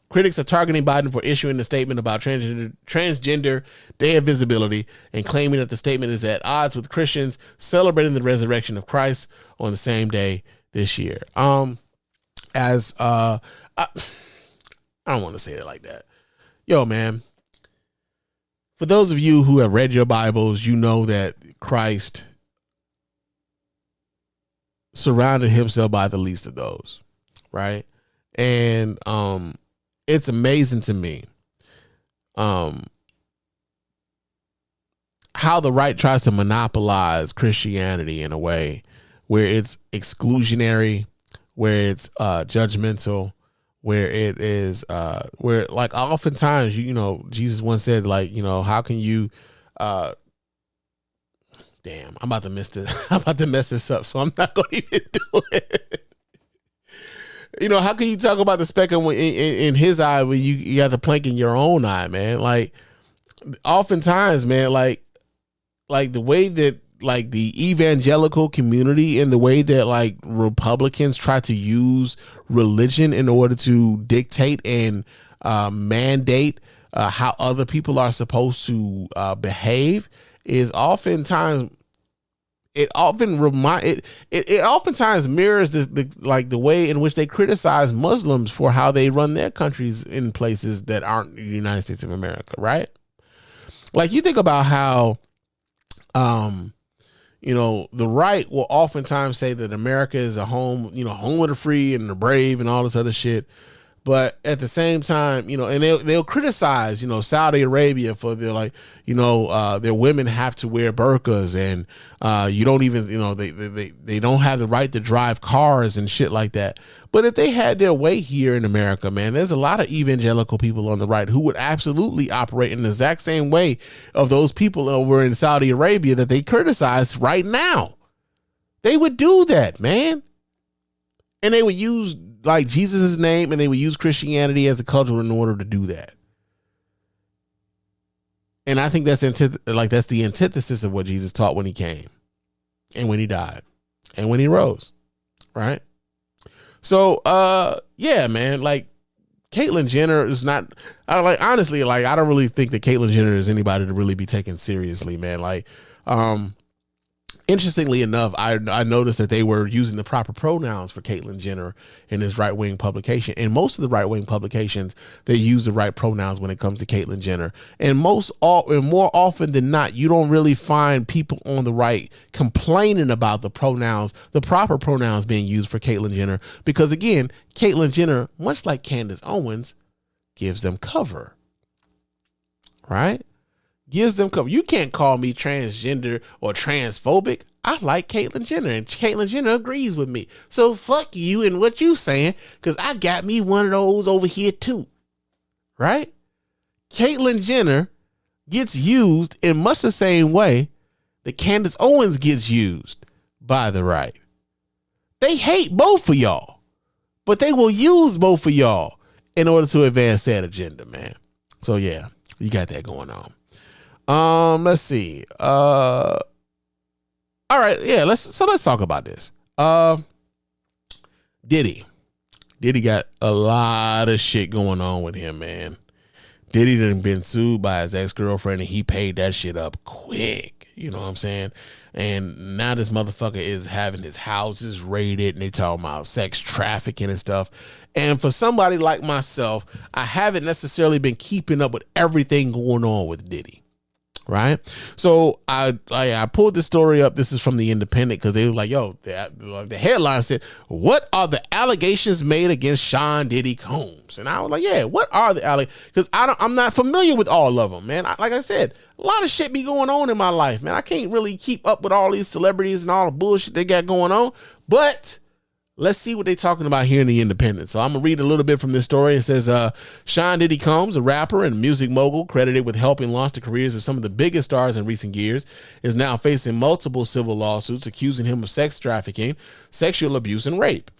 Critics are targeting Biden for issuing a statement about Transgender Day of Visibility and claiming that the statement is at odds with Christians celebrating the resurrection of Christ on the same day this year. I don't want to say it like that. Yo, man. For those of you who have read your Bibles, you know that Christ surrounded himself by the least of those, right? And it's amazing to me how the right tries to monopolize Christianity in a way where it's exclusionary, where it's judgmental, where it is where, like, oftentimes, you know, Jesus once said, like, you know, how can you damn, I'm about to mess this up, so I'm not gonna even do it. You know, how can you talk about the speck in his eye when you got the plank in your own eye, man? Like, oftentimes, man, like the way that, like, the evangelical community and the way that, like, Republicans try to use religion in order to dictate and mandate how other people are supposed to behave is oftentimes it oftentimes mirrors the way in which they criticize Muslims for how they run their countries in places that aren't the United States of America, right? Like, you think about how you know, the right will oftentimes say that America is a home, you know, home of the free and the brave and all this other shit. But at the same time, you know, and they'll criticize, you know, Saudi Arabia for their, like, you know, their women have to wear burqas and you don't even, you know, they don't have the right to drive cars and shit like that. But if they had their way here in America, man, there's a lot of evangelical people on the right who would absolutely operate in the exact same way of those people over in Saudi Arabia that they criticize right now. They would do that, man. And they would use, like, Jesus' name, and they would use Christianity as a culture in order to do that. And I think that's the antithesis of what Jesus taught when he came and when he died and when he rose, right? So, yeah, man, like, Caitlyn Jenner is not, honestly, like, I don't really think that Caitlyn Jenner is anybody to really be taken seriously, man. Like, interestingly enough, I noticed that they were using the proper pronouns for Caitlyn Jenner in this right-wing publication. And most of the right-wing publications, they use the right pronouns when it comes to Caitlyn Jenner. And more often than not, you don't really find people on the right complaining about the pronouns, the proper pronouns being used for Caitlyn Jenner. Because, again, Caitlyn Jenner, much like Candace Owens, gives them cover. Right? Gives them cover. You can't call me transgender or transphobic. I like Caitlyn Jenner, and Caitlyn Jenner agrees with me. So fuck you and what you saying, because I got me one of those over here too. Right? Caitlyn Jenner gets used in much the same way that Candace Owens gets used by the right. They hate both of y'all, but they will use both of y'all in order to advance that agenda, man. So yeah, you got that going on. Let's see. All right, yeah, let's talk about this. Diddy got a lot of shit going on with him, man. Diddy done been sued by his ex-girlfriend, and he paid that shit up quick. You know what I'm saying? And now this motherfucker is having his houses raided, and they talking about sex trafficking and stuff. And for somebody like myself, I haven't necessarily been keeping up with everything going on with Diddy. Right. So I pulled this story up. This is from The Independent, because they were like, yo, the headline said, "What are the allegations made against Sean Diddy Combs?" And I was like, yeah, what are the allegations? Because I'm not familiar with all of them, man. Like I said, a lot of shit be going on in my life, man. I can't really keep up with all these celebrities and all the bullshit they got going on. But let's see what they're talking about here in The Independent. So I'm going to read a little bit from this story. It says, Sean Diddy Combs, a rapper and music mogul credited with helping launch the careers of some of the biggest stars in recent years, is now facing multiple civil lawsuits accusing him of sex trafficking, sexual abuse, and rape.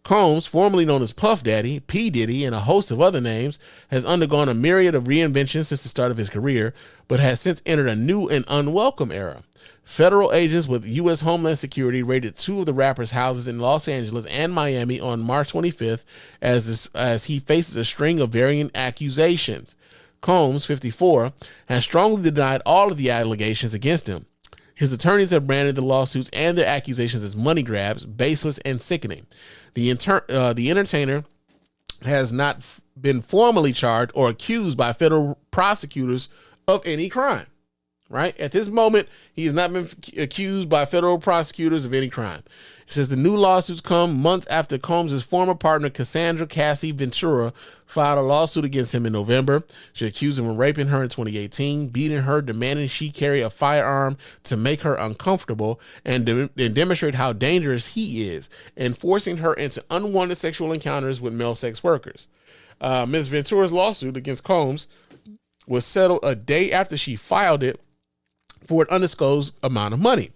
Combs, formerly known as Puff Daddy, P. Diddy, and a host of other names, has undergone a myriad of reinventions since the start of his career, but has since entered a new and unwelcome era. Federal agents with U.S. Homeland Security raided two of the rapper's houses in Los Angeles and Miami on March 25th as he faces a string of varying accusations. Combs, 54, has strongly denied all of the allegations against him. His attorneys have branded the lawsuits and their accusations as money grabs, baseless, and sickening. The entertainer has not been formally charged or accused by federal prosecutors of any crime. Right? At this moment, he has not been accused by federal prosecutors of any crime. It says the new lawsuits come months after Combs' former partner, Cassandra Cassie Ventura, filed a lawsuit against him in November. She accused him of raping her in 2018, beating her, demanding she carry a firearm to make her uncomfortable and demonstrate how dangerous he is, and forcing her into unwanted sexual encounters with male sex workers. Ms. Ventura's lawsuit against Combs was settled a day after she filed it for an undisclosed amount of money.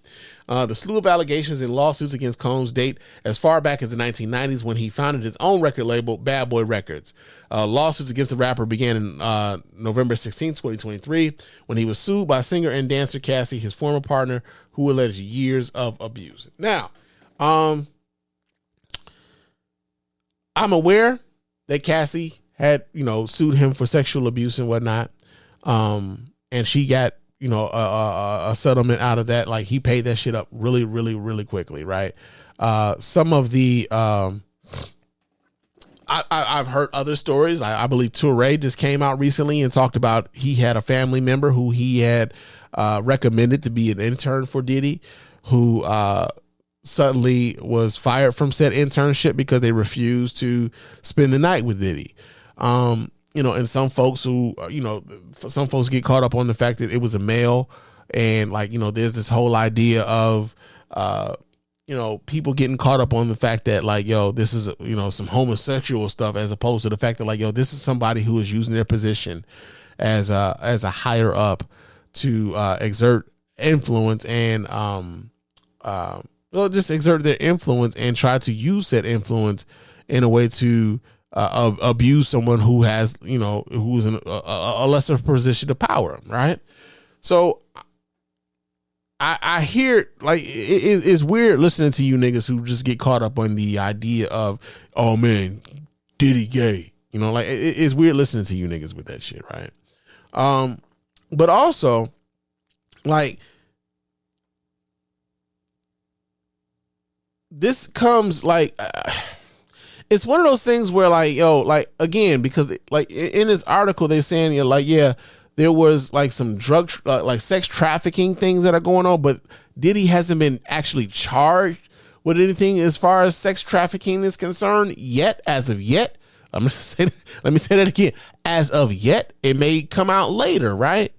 The slew of allegations and lawsuits against Combs date as far back as the 1990s when he founded his own record label, Bad Boy Records. Lawsuits against the rapper began in November 16, 2023, when he was sued by singer and dancer Cassie, his former partner, who alleged years of abuse. Now, I'm aware that Cassie had, sued him for sexual abuse and whatnot, and she got a settlement out of that. Like, he paid that shit up really, really, really quickly, right? Some of the I've heard other stories. I believe Touré just came out recently and talked about he had a family member who he had recommended to be an intern for Diddy, who suddenly was fired from said internship because they refused to spend the night with Diddy. And some folks who, some folks get caught up on the fact that it was a male, and there's this whole idea of, people getting caught up on the fact that this is, some homosexual stuff, as opposed to the fact that this is somebody who is using their position as a higher up to exert influence and, just exert their influence and try to use that influence in a way to abuse someone who has, who's in a lesser position of power, right? So I hear, it's weird listening to you niggas who just get caught up on the idea of, oh man, Diddy gay, it's weird listening to you niggas with that shit, right? But also, this comes it's one of those things where again, because in this article they're saying there was some drug sex trafficking things that are going on, but Diddy hasn't been actually charged with anything as far as sex trafficking is concerned yet. As of yet, let me say that again. As of yet, it may come out later, right?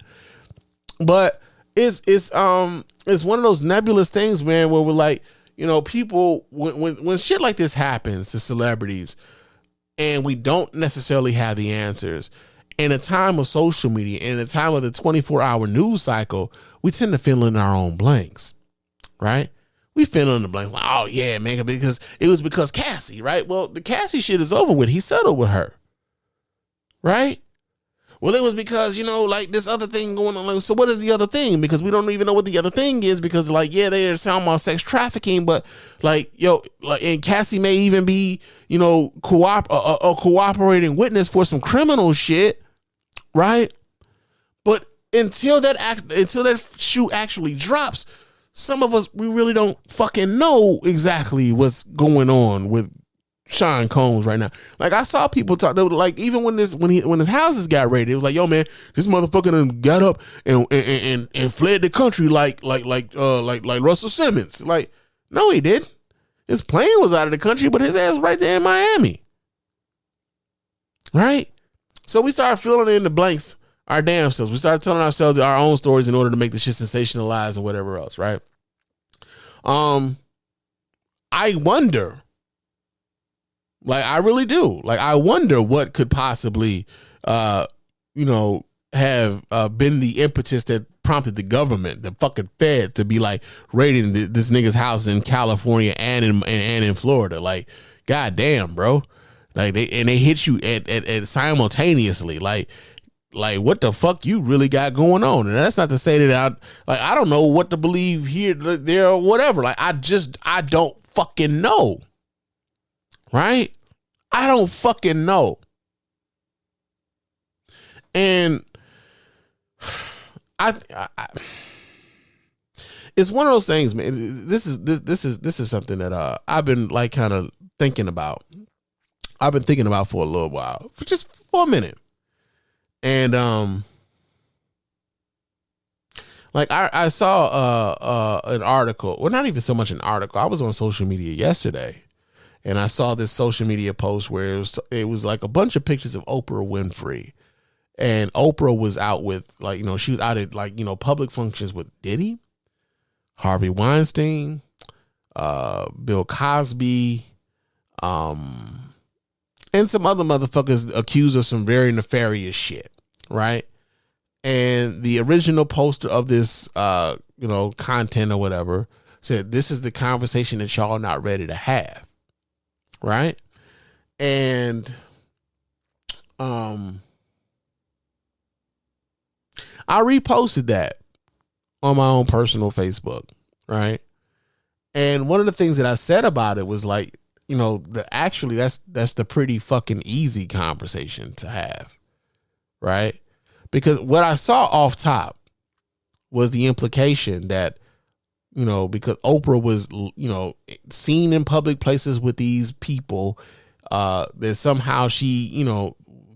But it's one of those nebulous things, man, where we're people, when shit like this happens to celebrities and we don't necessarily have the answers, in a time of social media, in a time of the 24-hour news cycle, we tend to fill in our own blanks, right? We fill in the blanks, oh yeah, man, because it was because Cassie, right? Well, the Cassie shit is over with. He settled with her, right? Well, it was because, this other thing going on. So what is the other thing? Because we don't even know what the other thing is, because they're talking about sex trafficking, but and Cassie may even be, a cooperating witness for some criminal shit, right? But until that shoe actually drops, some of us, we really don't fucking know exactly what's going on with Sean Combs right now. I saw people talk, even when his houses got raided, it was yo man, this motherfucker done got up and fled the country like Russell Simmons. No, he didn't. His plane was out of the country, but his ass was right there in Miami. Right? So we started filling in the blanks our damn selves. We started telling ourselves our own stories in order to make the shit sensationalized or whatever else, right? I wonder, I really do. I wonder what could possibly, have been the impetus that prompted the government, the fucking feds, to be raiding this nigga's house in California and in Florida. goddamn, bro. Like they hit you at simultaneously. Like what the fuck you really got going on? And that's not to say that I don't know what to believe here, there, or whatever. Like I don't fucking know. Right? I don't fucking know. And I it's one of those things, man. This is something that I've been like kind of thinking about. I've been thinking about for a little while, for a minute. And like I saw an article, well, not even so much an article. I was on social media yesterday, and I saw this social media post where it was like a bunch of pictures of Oprah Winfrey, and Oprah was out with she was out at public functions with Diddy, Harvey Weinstein, Bill Cosby, and some other motherfuckers accused of some very nefarious shit, right? And the original poster of this, content or whatever said, "This is the conversation that y'all not ready to have," right? And I reposted that on my own personal Facebook, right? And one of the things that I said about it was like, that's the pretty fucking easy conversation to have, right? Because what I saw off top was the implication that, because Oprah was, seen in public places with these people, that somehow she,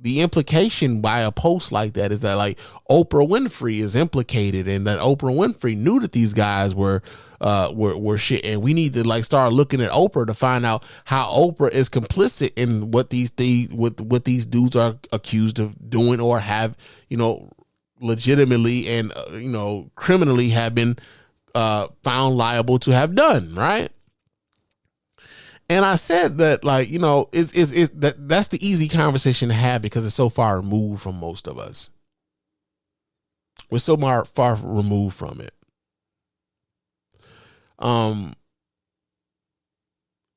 the implication by a post like that is that like Oprah Winfrey is implicated, and that Oprah Winfrey knew that these guys were shit, and we need to like start looking at Oprah to find out how Oprah is complicit in what these dudes are accused of doing or have legitimately and criminally have been found liable to have done, right? And I said that that's the easy conversation to have because it's so far removed from most of us. We're so far removed from it.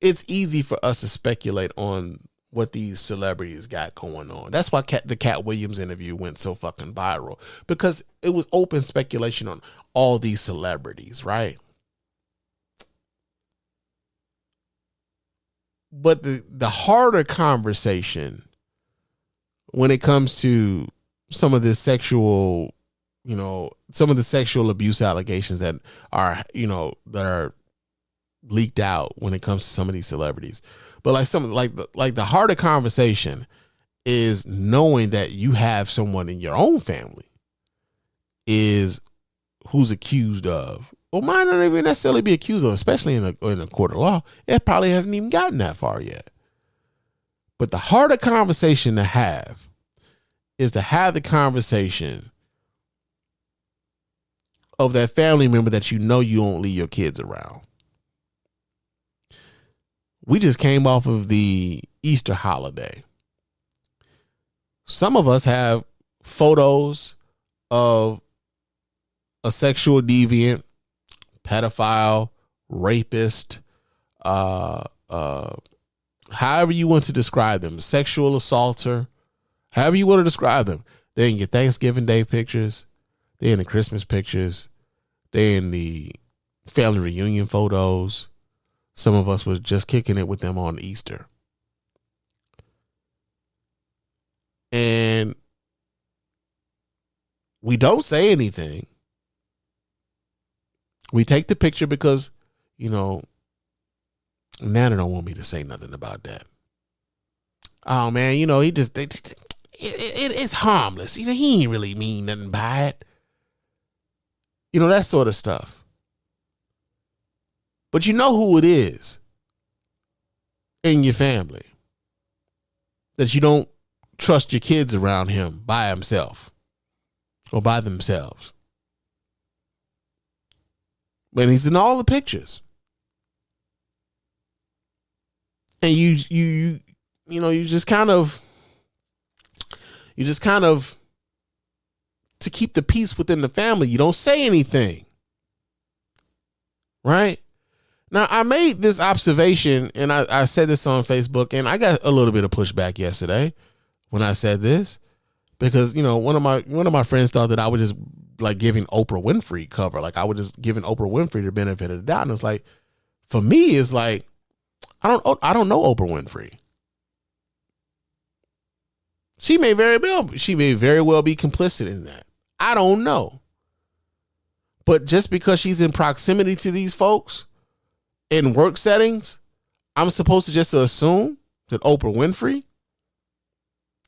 It's easy for us to speculate on what these celebrities got going on. That's why the Cat Williams interview went so fucking viral, because it was open speculation on all these celebrities, right? But the harder conversation when it comes to some of this sexual, some of the sexual abuse allegations that are leaked out when it comes to some of these celebrities. But the harder conversation is knowing that you have someone in your own family who's accused of, or might not even necessarily be accused of, especially in a court of law. It probably hasn't even gotten that far yet. But the harder conversation to have is to have the conversation of that family member that you don't leave your kids around. We just came off of the Easter holiday. Some of us have photos of a sexual deviant, pedophile, rapist, however you want to describe them, sexual assaulter, however you want to describe them. They're in your Thanksgiving Day pictures. They're in the Christmas pictures. They're in the family reunion photos. Some of us was just kicking it with them on Easter. And we don't say anything. We take the picture because, Nana don't want me to say nothing about that. Oh man, he just, it's harmless. He ain't really mean nothing by it. That sort of stuff. But you know who it is in your family that you don't trust your kids around him by himself or by themselves. But he's in all the pictures. And you just kind of to keep the peace within the family, you don't say anything. Right? Now, I made this observation, and I said this on Facebook, and I got a little bit of pushback yesterday when I said this, because, you know, one of my friends thought that I was just like giving Oprah Winfrey cover, like I was just giving Oprah Winfrey the benefit of the doubt, and it's like, for me, it's like I don't know Oprah Winfrey. She may very well be complicit in that. I don't know, but just because she's in proximity to these folks in work settings, I'm supposed to just assume that Oprah Winfrey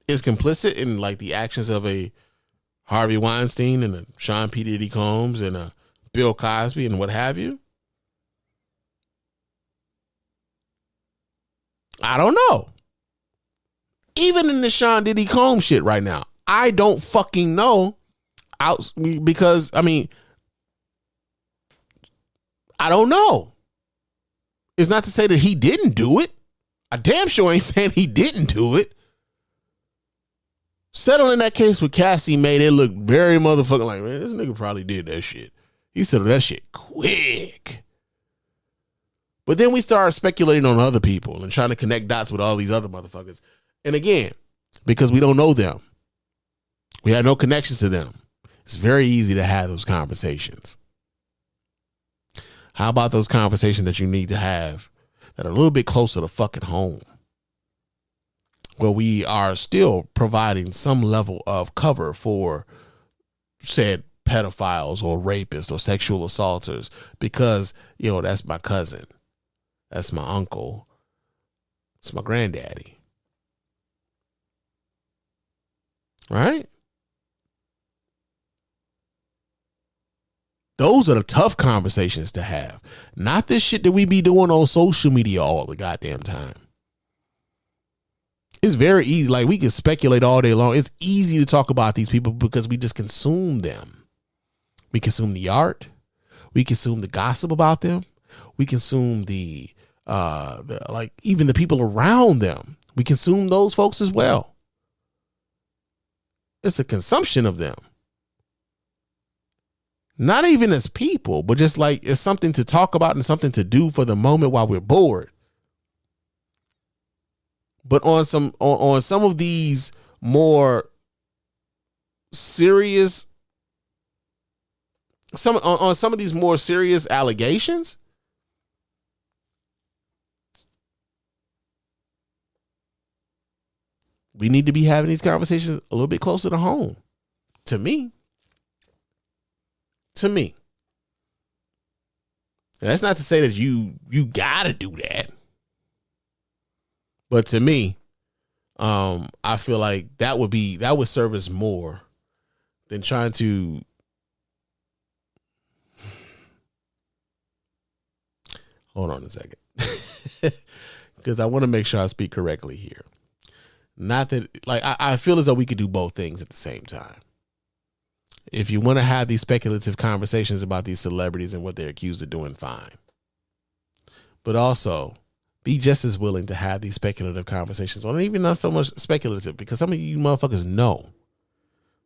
is complicit in like the actions of a Harvey Weinstein and a Sean P. Diddy Combs and a Bill Cosby and what have you. I don't know. Even in the Sean Diddy Combs shit right now, I don't fucking know. Because I mean, I don't know. It's not to say that he didn't do it. I damn sure ain't saying he didn't do it. Settling that case with Cassie made it look very motherfucking like, man, this nigga probably did that shit. He settled that shit quick. But then we started speculating on other people and trying to connect dots with all these other motherfuckers. And again, because we don't know them, we had no connections to them, it's very easy to have those conversations. How about those conversations that you need to have that are a little bit closer to fucking home, where we are still providing some level of cover for said pedophiles or rapists or sexual assaulters because, you know, that's my cousin, that's my uncle, it's my granddaddy. Right? Those are the tough conversations to have. Not this shit that we be doing on social media all the goddamn time. It's very easy. Like, we can speculate all day long. It's easy to talk about these people because we just consume them. We consume the art. We consume the gossip about them. We consume the like even the people around them. We consume those folks as well. It's a consumption of them. Not even as people, but just like it's something to talk about and something to do for the moment while we're bored. But on some of these more serious, on some of these more serious allegations, we need to be having these conversations a little bit closer to home. To me. And that's not to say that you gotta do that. But to me, I feel like that would serve us more than trying to hold on a second. Because I want to make sure I speak correctly here. Not that, like, I feel as though we could do both things at the same time. If you want to have these speculative conversations about these celebrities and what they're accused of doing, fine. But also, be just as willing to have these speculative conversations, or even not so much speculative, because some of you motherfuckers know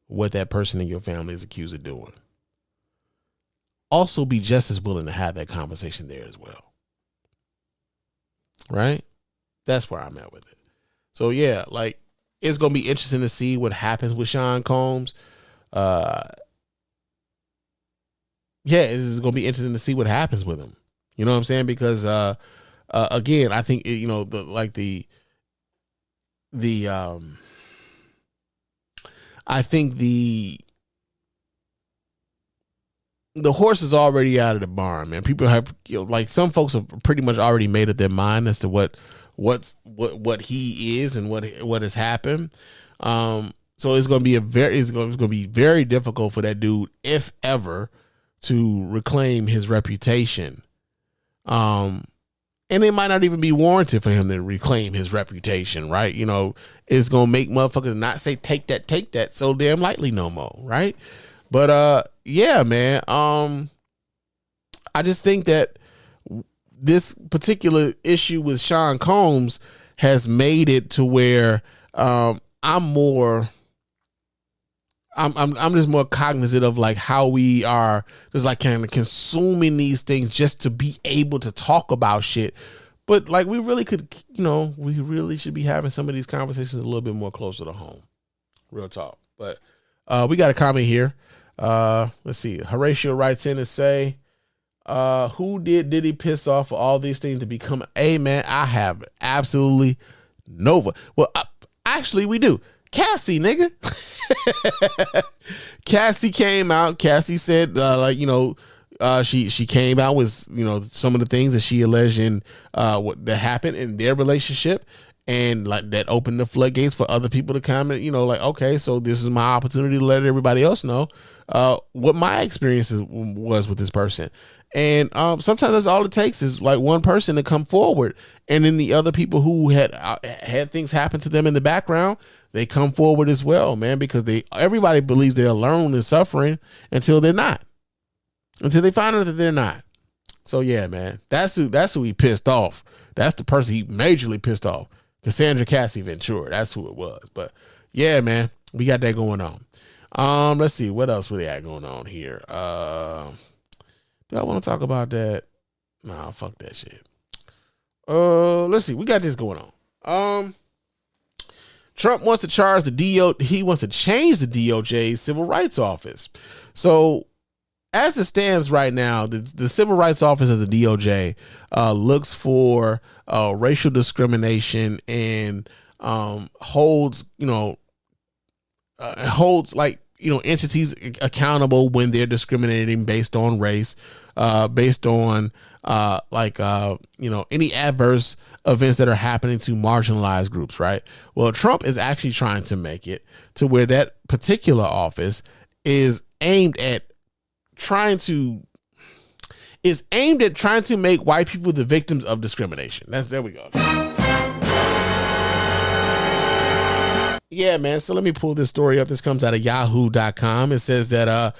what that person in your family is accused of doing. Also, be just as willing to have that conversation there as well. Right? That's where I'm at with it. So yeah, like, it's going to be interesting to see what happens with Sean Combs. It's going to be interesting to see what happens with him. You know what I'm saying? Because, again, I think, you know, I think the horse is already out of the barn, man. People have, you know, like, some folks have pretty much already made up their mind as to what he is and what has happened. So it's going to be very difficult for that dude, if ever, to reclaim his reputation. And it might not even be warranted for him to reclaim his reputation, right? You know, it's going to make motherfuckers not say, take that so damn lightly no more, right? But, yeah, man, I just think that this particular issue with Sean Combs has made it to where I'm more I'm just more cognizant of like how we are just like kind of consuming these things just to be able to talk about shit. But like we really could, we really should be having some of these conversations a little bit more closer to home. Real talk. But we got a comment here. Let's see. Horatio writes in to say, who did he piss off for all these things to become a man? I have absolutely Nova. Well, actually we do. Cassie, nigga. Cassie came out. Cassie said, she came out with, some of the things that she alleged what that happened in their relationship, and like that opened the floodgates for other people to comment. Okay, so this is my opportunity to let everybody else know what my experience was with this person. And sometimes that's all it takes is like one person to come forward, and then the other people who had things happen to them in the background, they come forward as well, man, because everybody believes they're alone in suffering until they're not, until they find out that they're not. So yeah, man, that's who he pissed off. That's the person he majorly pissed off, Cassandra Cassie Ventura. That's who it was. But yeah, man, we got that going on. Let's see what else we got going on here. Do I want to talk about that? Nah, fuck that shit. Let's see. We got this going on. Trump wants to charge he wants to change the DOJ's Civil Rights Office. So as it stands right now, the Civil Rights Office of the DOJ looks for racial discrimination and holds entities accountable when they're discriminating based on race, based on any adverse events that are happening to marginalized groups, right? Well, Trump is actually trying to make it to where that particular office is aimed at trying to make white people the victims of discrimination. There we go. Yeah, man. So let me pull this story up. This comes out of yahoo.com. It says that,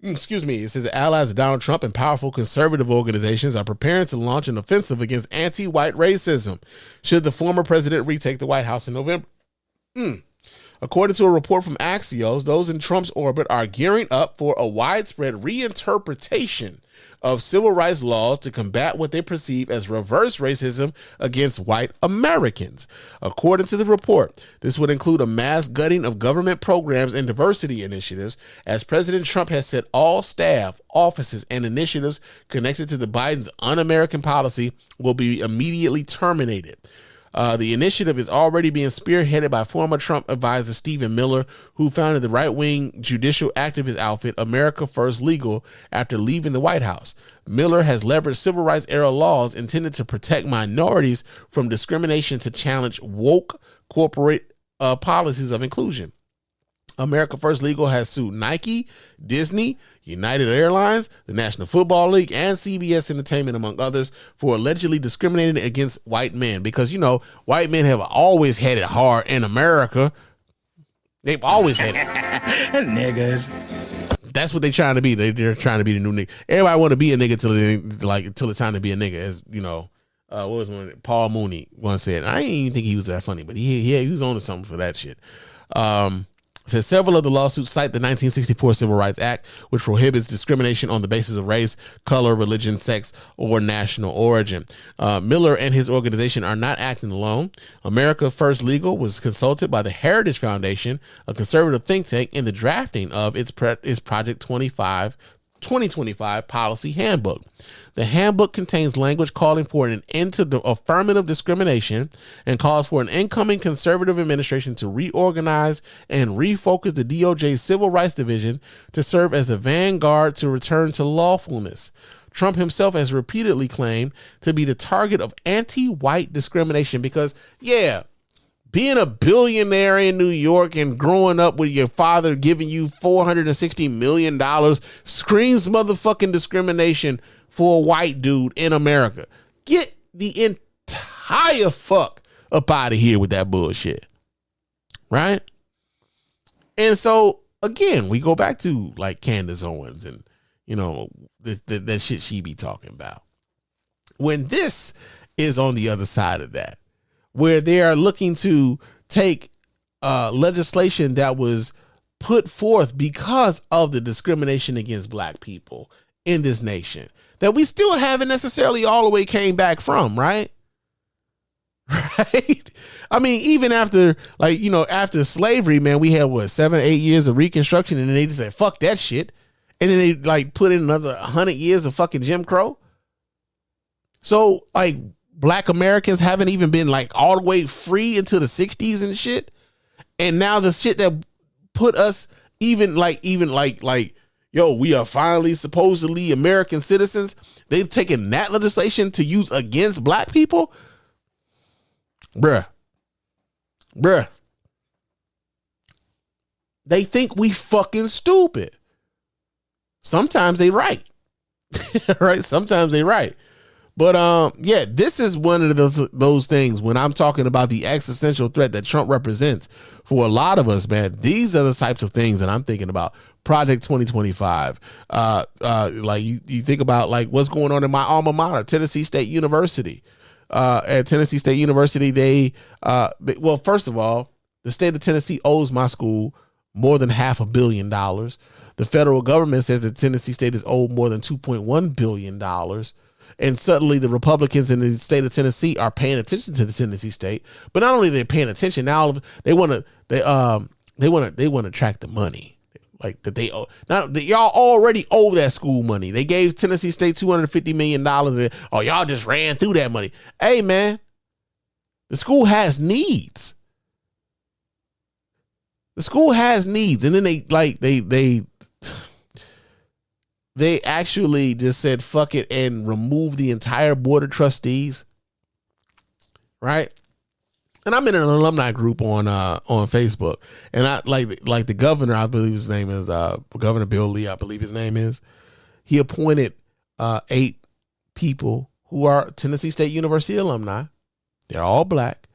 it says the allies of Donald Trump and powerful conservative organizations are preparing to launch an offensive against anti-white racism should the former president retake the White House in November. According to a report from Axios, those in Trump's orbit are gearing up for a widespread reinterpretation of civil rights laws to combat what they perceive as reverse racism against white Americans. According to the report, this would include a mass gutting of government programs and diversity initiatives, as President Trump has said all staff, offices, and initiatives connected to the Biden's un-American policy will be immediately terminated. The initiative is already being spearheaded by former Trump advisor Stephen Miller, who founded the right-wing judicial activist outfit America First Legal after leaving the White House. Miller has leveraged civil rights era laws intended to protect minorities from discrimination to challenge woke corporate policies of inclusion. America First Legal has sued Nike, Disney, United Airlines, the National Football League, and CBS Entertainment, among others, for allegedly discriminating against white men. Because, white men have always had it hard in America. They've always had it. Niggas. That's what they're trying to be. They're trying to be the new nigga. Everybody want to be a nigga till it's time to be a nigga. As what was one? Paul Mooney once said. I didn't even think he was that funny, but he was on to something for that shit. Says several of the lawsuits cite the 1964 Civil Rights Act, which prohibits discrimination on the basis of race, color, religion, sex, or national origin. Miller and his organization are not acting alone. America First Legal was consulted by the Heritage Foundation, a conservative think tank, in the drafting of its Project 2025 policy handbook. The handbook contains language calling for an end to affirmative discrimination and calls for an incoming conservative administration to reorganize and refocus the DOJ's Civil Rights Division to serve as a vanguard to return to lawfulness. Trump himself has repeatedly claimed to be the target of anti-white discrimination because, being a billionaire in New York and growing up with your father giving you $460 million screams motherfucking discrimination for a white dude in America. Get the entire fuck up out of here with that bullshit. Right? And so, again, we go back to like Candace Owens and, that shit she be talking about. When this is on the other side of that, where they are looking to take legislation that was put forth because of the discrimination against black people in this nation that we still haven't necessarily all the way came back from, right? Right? I mean, even after, like, you know, after slavery, man, we had, what, 7-8 years of Reconstruction, and then they just said, fuck that shit. And then they, like, put in another 100 years of fucking Jim Crow. So, like, black Americans haven't even been, like, all the way free until the 60s and shit. And now the shit that put us even like, yo, we are finally supposedly American citizens. They've taken that legislation to use against black people. Bruh. They think we fucking stupid. Sometimes they right. Right? Sometimes they right. But yeah, this is one of those things when I'm talking about the existential threat that Trump represents for a lot of us, man. These are the types of things that I'm thinking about. Project 2025. Like you think about like what's going on in my alma mater, Tennessee State University. At Tennessee State University, well, first of all, the state of Tennessee owes my school more than $500 million. The federal government says that Tennessee State is owed more than $2.1 billion. And suddenly the Republicans in the state of Tennessee are paying attention to the Tennessee State. But not only are they paying attention, now they want to track the money. Like that they owe. Now y'all already owe that school money. They gave Tennessee State $250 million. Oh, y'all just ran through that money. Hey, man, the school has needs. The school has needs, and then they actually just said fuck it and removed the entire board of trustees. Right. And I'm in an alumni group on Facebook, and I like the governor. I believe his name is Governor Bill Lee. I believe his name is. He appointed 8 people who are Tennessee State University alumni. They're all black,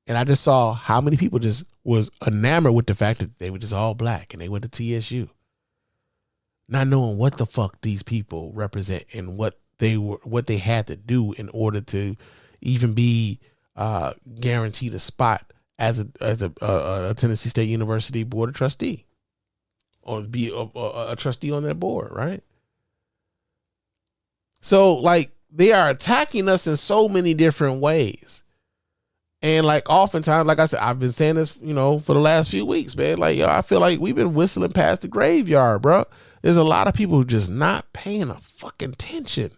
and I just saw how many people just was enamored with the fact that they were just all black and they went to TSU, not knowing what the fuck these people represent and what they had to do in order to even be guaranteed a spot as a Tennessee State University board of trustee or be a trustee on that board, right? So like they are attacking us in so many different ways. And like oftentimes, like I said, I've been saying this, you know, for the last few weeks, man. Like, yo, I feel like we've been whistling past the graveyard, bro. There's a lot of people just not paying a fucking attention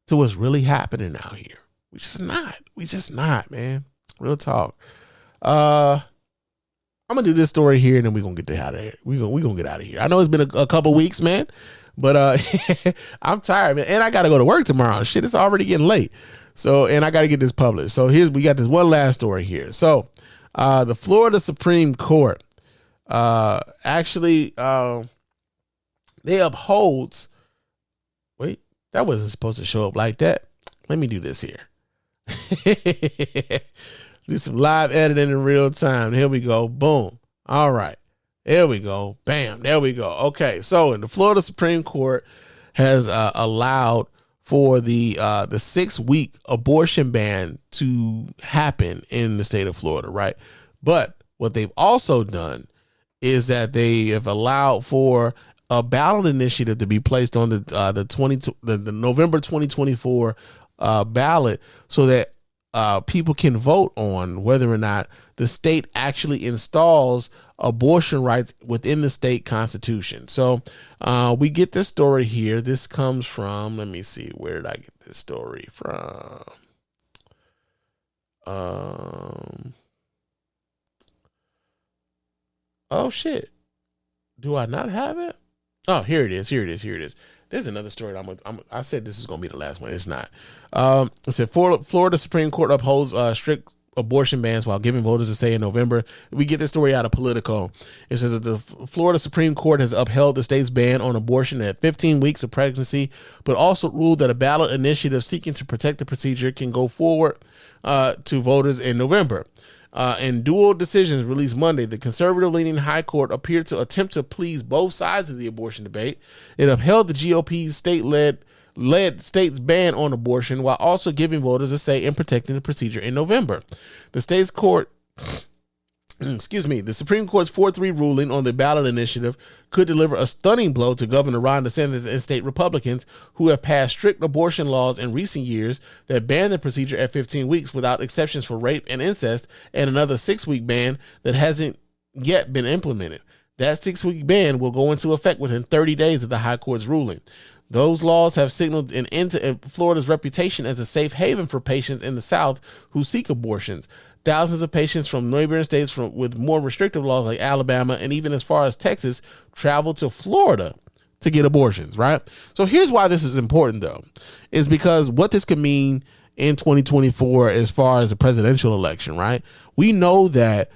to what's really happening out here. We just not, man. Real talk. I'm gonna do this story here, and then we're gonna get out of here. We're gonna get out of here. I know it's been a couple weeks, man, but I'm tired, man, and I gotta go to work tomorrow. Shit, it's already getting late. So, and I gotta get this published. So we got this one last story here. So, the Florida Supreme Court actually they upholds. Wait, that wasn't supposed to show up like that. Let me do this here. Do some live editing in real time. Here we go. Boom. All right. There we go. Bam. There we go. Okay. So in the Florida Supreme Court has allowed for the 6-week abortion ban to happen in the state of Florida, right? But what they've also done is that they have allowed for a ballot initiative to be placed on the November 2024 ballot so that people can vote on whether or not the state actually installs abortion rights within the state constitution. So we get this story here. This comes from, let me see, where did I get this story from? Oh shit. Do I not have it? Oh, here it is. There's another story. I said this is going to be the last one. It's not. It said Florida Supreme Court upholds strict abortion bans while giving voters a say in November. We get this story out of Politico. It says that the Florida Supreme Court has upheld the state's ban on abortion at 15 weeks of pregnancy, but also ruled that a ballot initiative seeking to protect the procedure can go forward to voters in November. In dual decisions released Monday, the conservative-leaning High Court appeared to attempt to please both sides of the abortion debate. It upheld the GOP's state-led state's ban on abortion while also giving voters a say in protecting the procedure in November. The state's court excuse me, the Supreme Court's 4-3 ruling on the ballot initiative could deliver a stunning blow to Governor Ron DeSantis and state Republicans who have passed strict abortion laws in recent years that ban the procedure at 15 weeks without exceptions for rape and incest, and another 6-week ban that hasn't yet been implemented. That 6-week ban will go into effect within 30 days of the High Court's ruling. Those laws have signaled an end to Florida's reputation as a safe haven for patients in the South who seek abortions. Thousands of patients from neighboring states with more restrictive laws like Alabama and even as far as Texas travel to Florida to get abortions, right? So here's why this is important, though, is because what this could mean in 2024 as far as the presidential election, right? We know that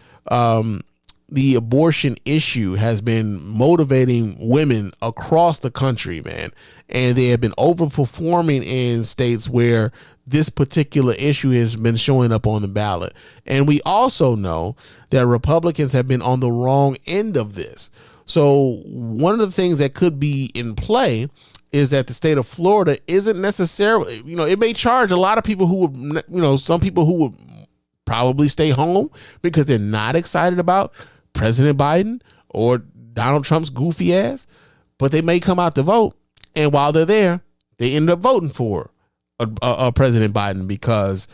the abortion issue has been motivating women across the country, man. And they have been overperforming in states where this particular issue has been showing up on the ballot. And we also know that Republicans have been on the wrong end of this. So one of the things that could be in play is that the state of Florida isn't necessarily, it may charge a lot of people who would, some people who would probably stay home because they're not excited about President Biden or Donald Trump's goofy ass, but they may come out to vote. And while they're there, they end up voting for a President Biden because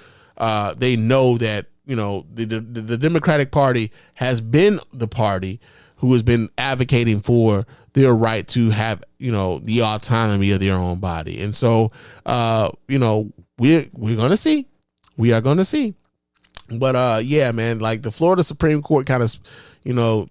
they know that, the Democratic Party has been the party who has been advocating for their right to have, the autonomy of their own body. And so, we're going to see. We are going to see. But yeah, man, like the Florida Supreme Court kind of,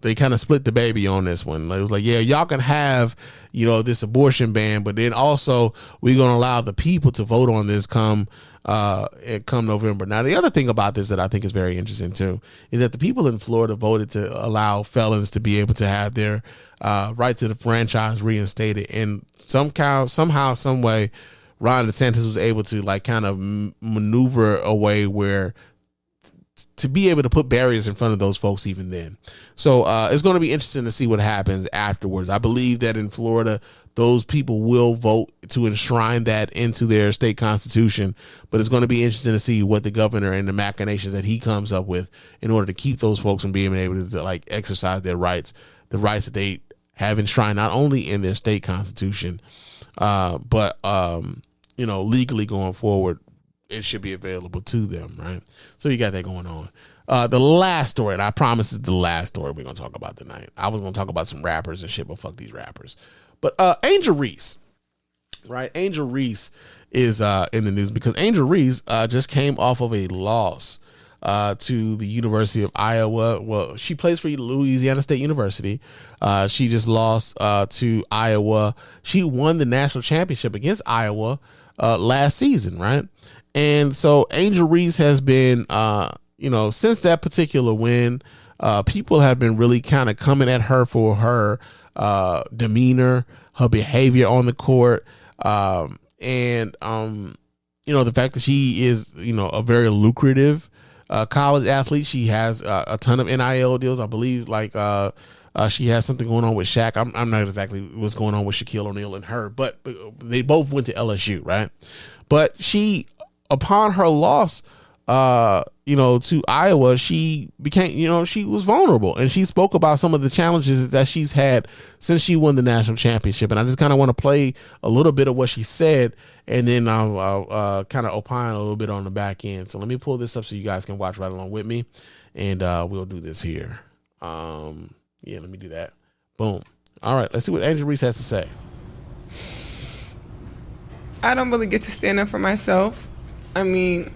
they kind of split the baby on this one. It was like, yeah, y'all can have, this abortion ban, but then also we're going to allow the people to vote on this come November. Now, the other thing about this that I think is very interesting too is that the people in Florida voted to allow felons to be able to have their right to the franchise reinstated. And somehow, some way, Ron DeSantis was able to like kind of maneuver a way where to be able to put barriers in front of those folks even then. So it's going to be interesting to see what happens afterwards. I believe that in Florida, those people will vote to enshrine that into their state constitution. But it's going to be interesting to see what the governor and the machinations that he comes up with in order to keep those folks from being able to like exercise their rights, the rights that they have enshrined not only in their state constitution, but legally going forward. It should be available to them, right? So you got that going on. The last story, and I promise it's the last story we're going to talk about tonight. I was going to talk about some rappers and shit, but fuck these rappers. But Angel Reese, right? Angel Reese is in the news because Angel Reese just came off of a loss to the University of Iowa. Well, she plays for Louisiana State University. She just lost to Iowa. She won the national championship against Iowa last season, right? And so Angel Reese has been, since that particular win, people have been really kind of coming at her for her demeanor, her behavior on the court, and the fact that she is, a very lucrative college athlete. She has a ton of NIL deals. I believe she has something going on with Shaq. I'm not exactly what's going on with Shaquille O'Neal and her, but they both went to LSU, right? But she, upon her loss, to Iowa, she became, she was vulnerable, and she spoke about some of the challenges that she's had since she won the national championship. And I just kind of want to play a little bit of what she said, and then I'll kind of opine a little bit on the back end. So let me pull this up so you guys can watch right along with me, and we'll do this here. Yeah, let me do that. Boom. All right, let's see what Angel Reese has to say. I don't really get to stand up for myself. I mean,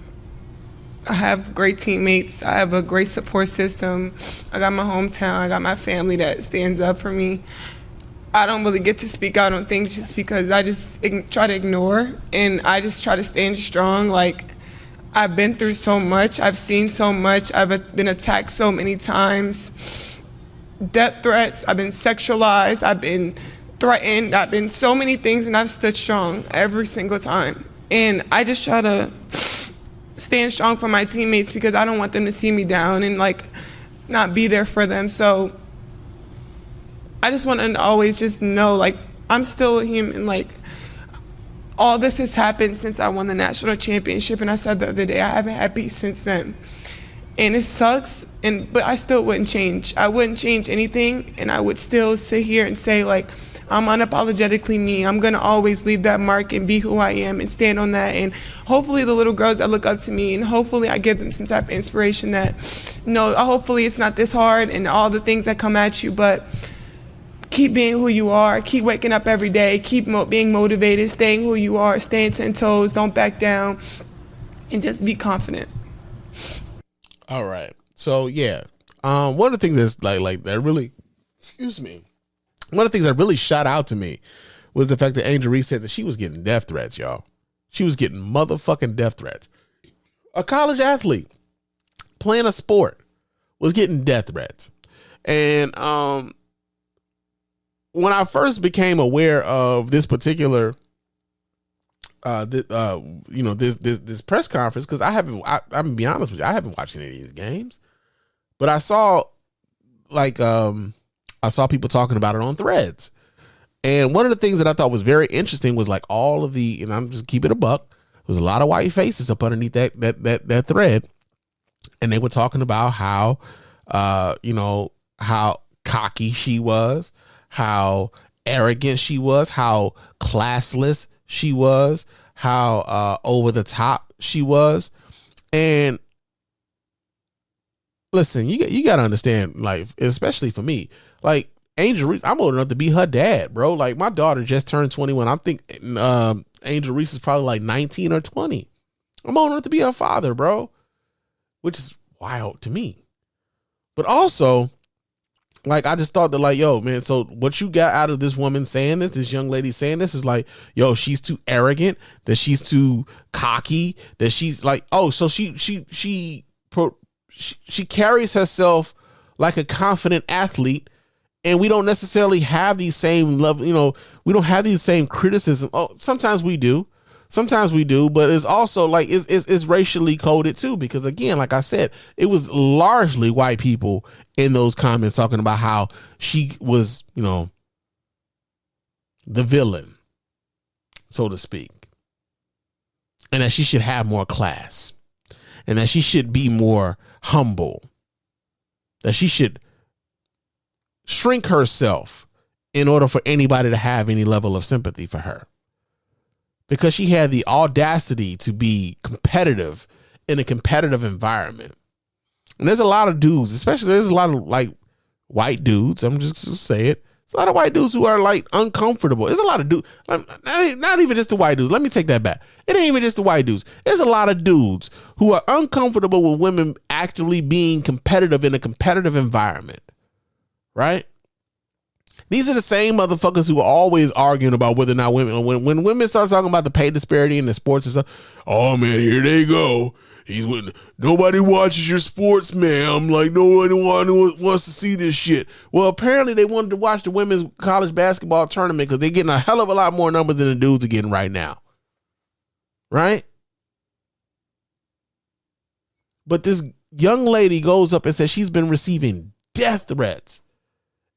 I have great teammates. I have a great support system. I got my hometown. I got my family that stands up for me. I don't really get to speak out on things just because I just try to ignore, and I just try to stand strong. Like, I've been through so much. I've seen so much. I've been attacked so many times. Death threats. I've been sexualized. I've been threatened. I've been so many things, and I've stood strong every single time. And I just try to stand strong for my teammates because I don't want them to see me down and not be there for them. So I just want them to always just know I'm still a human. All this has happened since I won the national championship, and I said the other day I haven't had peace since then. And it sucks, but I still wouldn't change. I wouldn't change anything, and I would still sit here and say, like, I'm unapologetically me. I'm going to always leave that mark and be who I am and stand on that. And hopefully the little girls that look up to me, and hopefully I give them some type of inspiration that, hopefully it's not this hard and all the things that come at you, but keep being who you are. Keep waking up every day. Keep being motivated, staying who you are, staying 10 toes, don't back down, and just be confident. All right. So, yeah. One of the things that's like that really, one of the things that really shot out to me was the fact that Angel Reese said that she was getting death threats, y'all. She was getting motherfucking death threats. A college athlete playing a sport was getting death threats. And when I first became aware of this particular this press conference, because I'm gonna be honest with you, I haven't watched any of these games, but I saw people talking about it on Threads. And one of the things that I thought was very interesting was like all of the, and I'm just keeping it a buck, there was a lot of white faces up underneath that thread. And they were talking about how, how cocky she was, how arrogant she was, how classless she was, how over the top she was. And listen, you got to understand, like, especially for me, like, Angel Reese, I'm old enough to be her dad, bro. Like, my daughter just turned 21. I think Angel Reese is probably like 19 or 20. I'm old enough to be her father, bro, which is wild to me. But also, like, I just thought that, like, yo, man, so what you got out of this woman saying this young lady saying this is like, yo, she's too arrogant, that she's too cocky, that she's like, oh, so she carries herself like a confident athlete. And we don't necessarily have these same level, we don't have these same criticism. Oh, sometimes we do, but it's also like it's racially coded too, because again, like I said, it was largely white people in those comments talking about how she was, the villain, so to speak, and that she should have more class, and that she should be more humble, that she should shrink herself in order for anybody to have any level of sympathy for her, because she had the audacity to be competitive in a competitive environment. And there's a lot of dudes, especially there's a lot of like white dudes, I'm just gonna say it, there's a lot of white dudes who are like uncomfortable. There's a lot of dudes, not even just the white dudes, let me take that back, it ain't even just the white dudes, there's a lot of dudes who are uncomfortable with women actually being competitive in a competitive environment. Right? These are the same motherfuckers who are always arguing about whether or not women, when women start talking about the pay disparity in the sports and stuff, oh man, here they go. Nobody watches your sports, man. Like, nobody wants to see this shit. Well, apparently they wanted to watch the women's college basketball tournament because they're getting a hell of a lot more numbers than the dudes are getting right now. Right? But this young lady goes up and says she's been receiving death threats.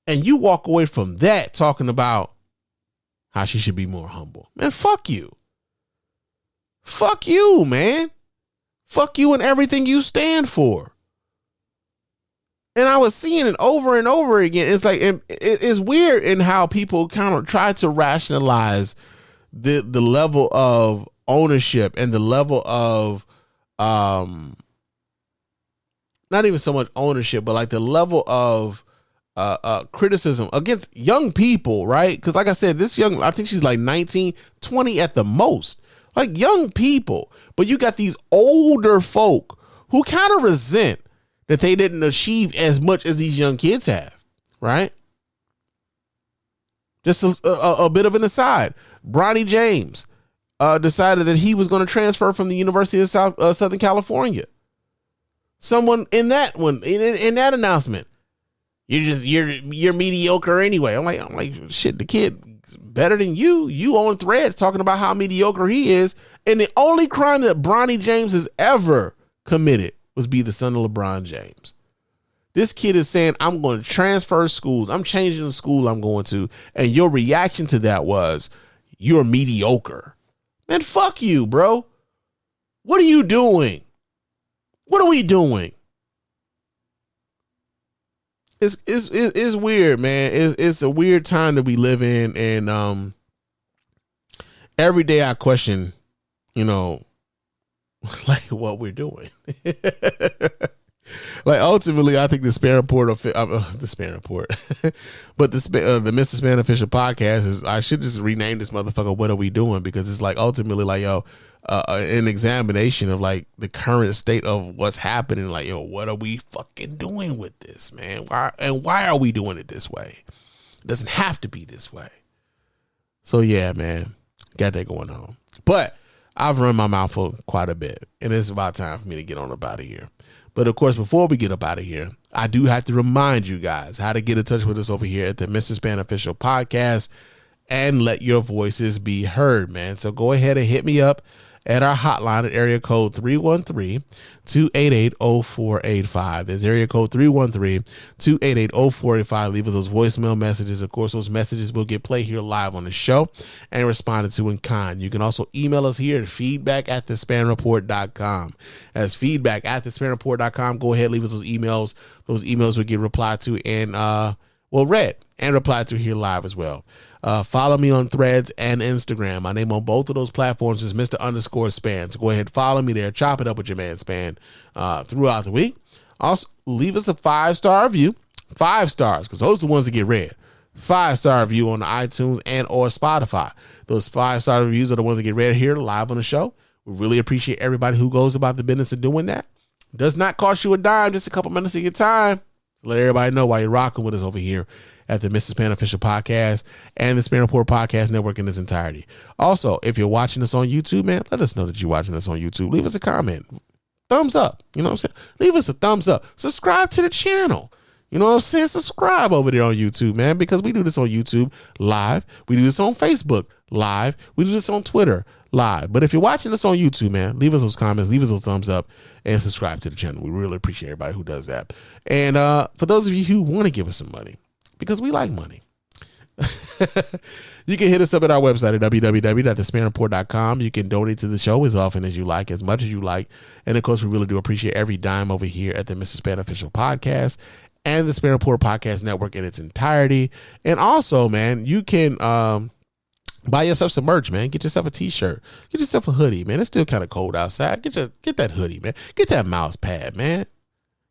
And you walk away from that talking about how she should be more humble. Man, fuck you. Fuck you, man. Fuck you and everything you stand for. And I was seeing it over and over again. It's like, it's weird in how people kind of try to rationalize the level of ownership and the level of, not even so much ownership, but like the level of criticism against young people, right? Because like I said, I think she's like 19, 20 at the most, like young people. But you got these older folk who kind of resent that they didn't achieve as much as these young kids have, right? Just a bit of an aside. Bronny James decided that he was going to transfer from the University of Southern California. Someone in that one, in that announcement, you're mediocre anyway. I'm like, shit, the kid's better than you. You on Threads talking about how mediocre he is. And the only crime that Bronny James has ever committed was be the son of LeBron James. This kid is saying, I'm going to transfer schools. I'm changing the school I'm going to. And your reaction to that was, you're mediocre. Man, fuck you, bro. What are you doing? What are we doing? it's weird, man. It's a weird time that we live in, and every day I question, like what we're doing. Like ultimately, I think the Spann Report, the Spann Report, but the Mr. Spann official podcast is. I should just rename this motherfucker. What are we doing? Because it's like ultimately, like an examination of like the current state of what's happening. Like what are we fucking doing with this, man? Why are we doing it this way? It doesn't have to be this way. So yeah, man, got that going on. But I've run my mouth for quite a bit, and it's about time for me to get on up out of here. But of course, before we get up out of here, I do have to remind you guys how to get in touch with us over here at the Mr. Spann Official Podcast and let your voices be heard, man. So go ahead and hit me up at our hotline at area code 313-288-0485. There's area code 313-288-0485. Leave us those voicemail messages. Of course, those messages will get played here live on the show and responded to in kind. You can also email us here at feedback@thespannreport.com. That's feedback@thespannreport.com. Go ahead, leave us those emails. Those emails will get replied to and read and replied to here live as well. Follow me on Threads and Instagram. My name on both of those platforms is Mr._Spann. So go ahead, follow me there. Chop it up with your man Spann throughout the week. Also, leave us a 5-star review. 5 stars, because those are the ones that get read. 5-star review on the iTunes and or Spotify. Those 5-star reviews are the ones that get read here live on the show. We really appreciate everybody who goes about the business of doing that. Does not cost you a dime, just a couple minutes of your time. Let everybody know why you're rocking with us over here at the Mr. Spann Official Podcast and the Spann Report Podcast Network in its entirety. Also, if you're watching us on YouTube, man, let us know that you're watching us on YouTube. Leave us a comment. Thumbs up. You know what I'm saying? Leave us a thumbs up. Subscribe to the channel. You know what I'm saying? Subscribe over there on YouTube, man, because we do this on YouTube live. We do this on Facebook live. We do this on Twitter live. But if you're watching us on YouTube, man, leave us those comments, leave us those thumbs up, and subscribe to the channel. We really appreciate everybody who does that. And for those of you who want to give us some money, because we like money, you can hit us up at our website at www.thespannreport.com. You can donate to the show as often as you like, as much as you like. And of course, we really do appreciate every dime over here at the Mr. Spann Official Podcast and the Spann Report Podcast Network in its entirety. And also, man, you can buy yourself some merch, man. Get yourself a t-shirt. Get yourself a hoodie, man. It's still kind of cold outside. Get that hoodie, man. Get that mouse pad, man.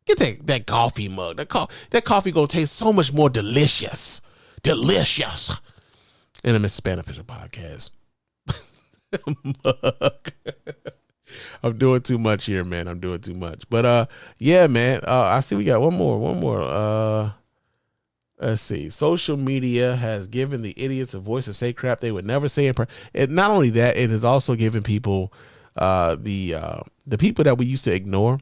Get that coffee mug. That coffee gonna taste so much more delicious. Delicious. In a Mr. Spann Official Podcast. I'm doing too much here, man. I'm doing too much. But yeah, man. I see we got one more. Let's see. Social media has given the idiots a voice to say crap they would never say in person. And not only that, it has also given people the people that we used to ignore.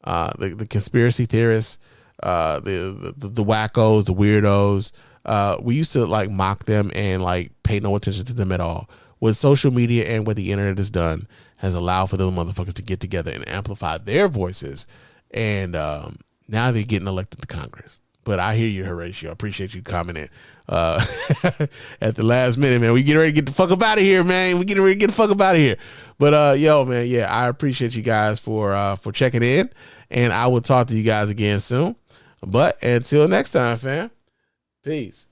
The conspiracy theorists, the wackos, the weirdos. We used to like mock them and like pay no attention to them at all. What social media and what the internet has done has allowed for those motherfuckers to get together and amplify their voices. And now they're getting elected to Congress. But I hear you, Horatio. I appreciate you commenting at the last minute, man. We get ready to get the fuck up out of here, man. We get ready to get the fuck up out of here. But yo, man, yeah, I appreciate you guys for checking in, and I will talk to you guys again soon. But until next time, fam, peace.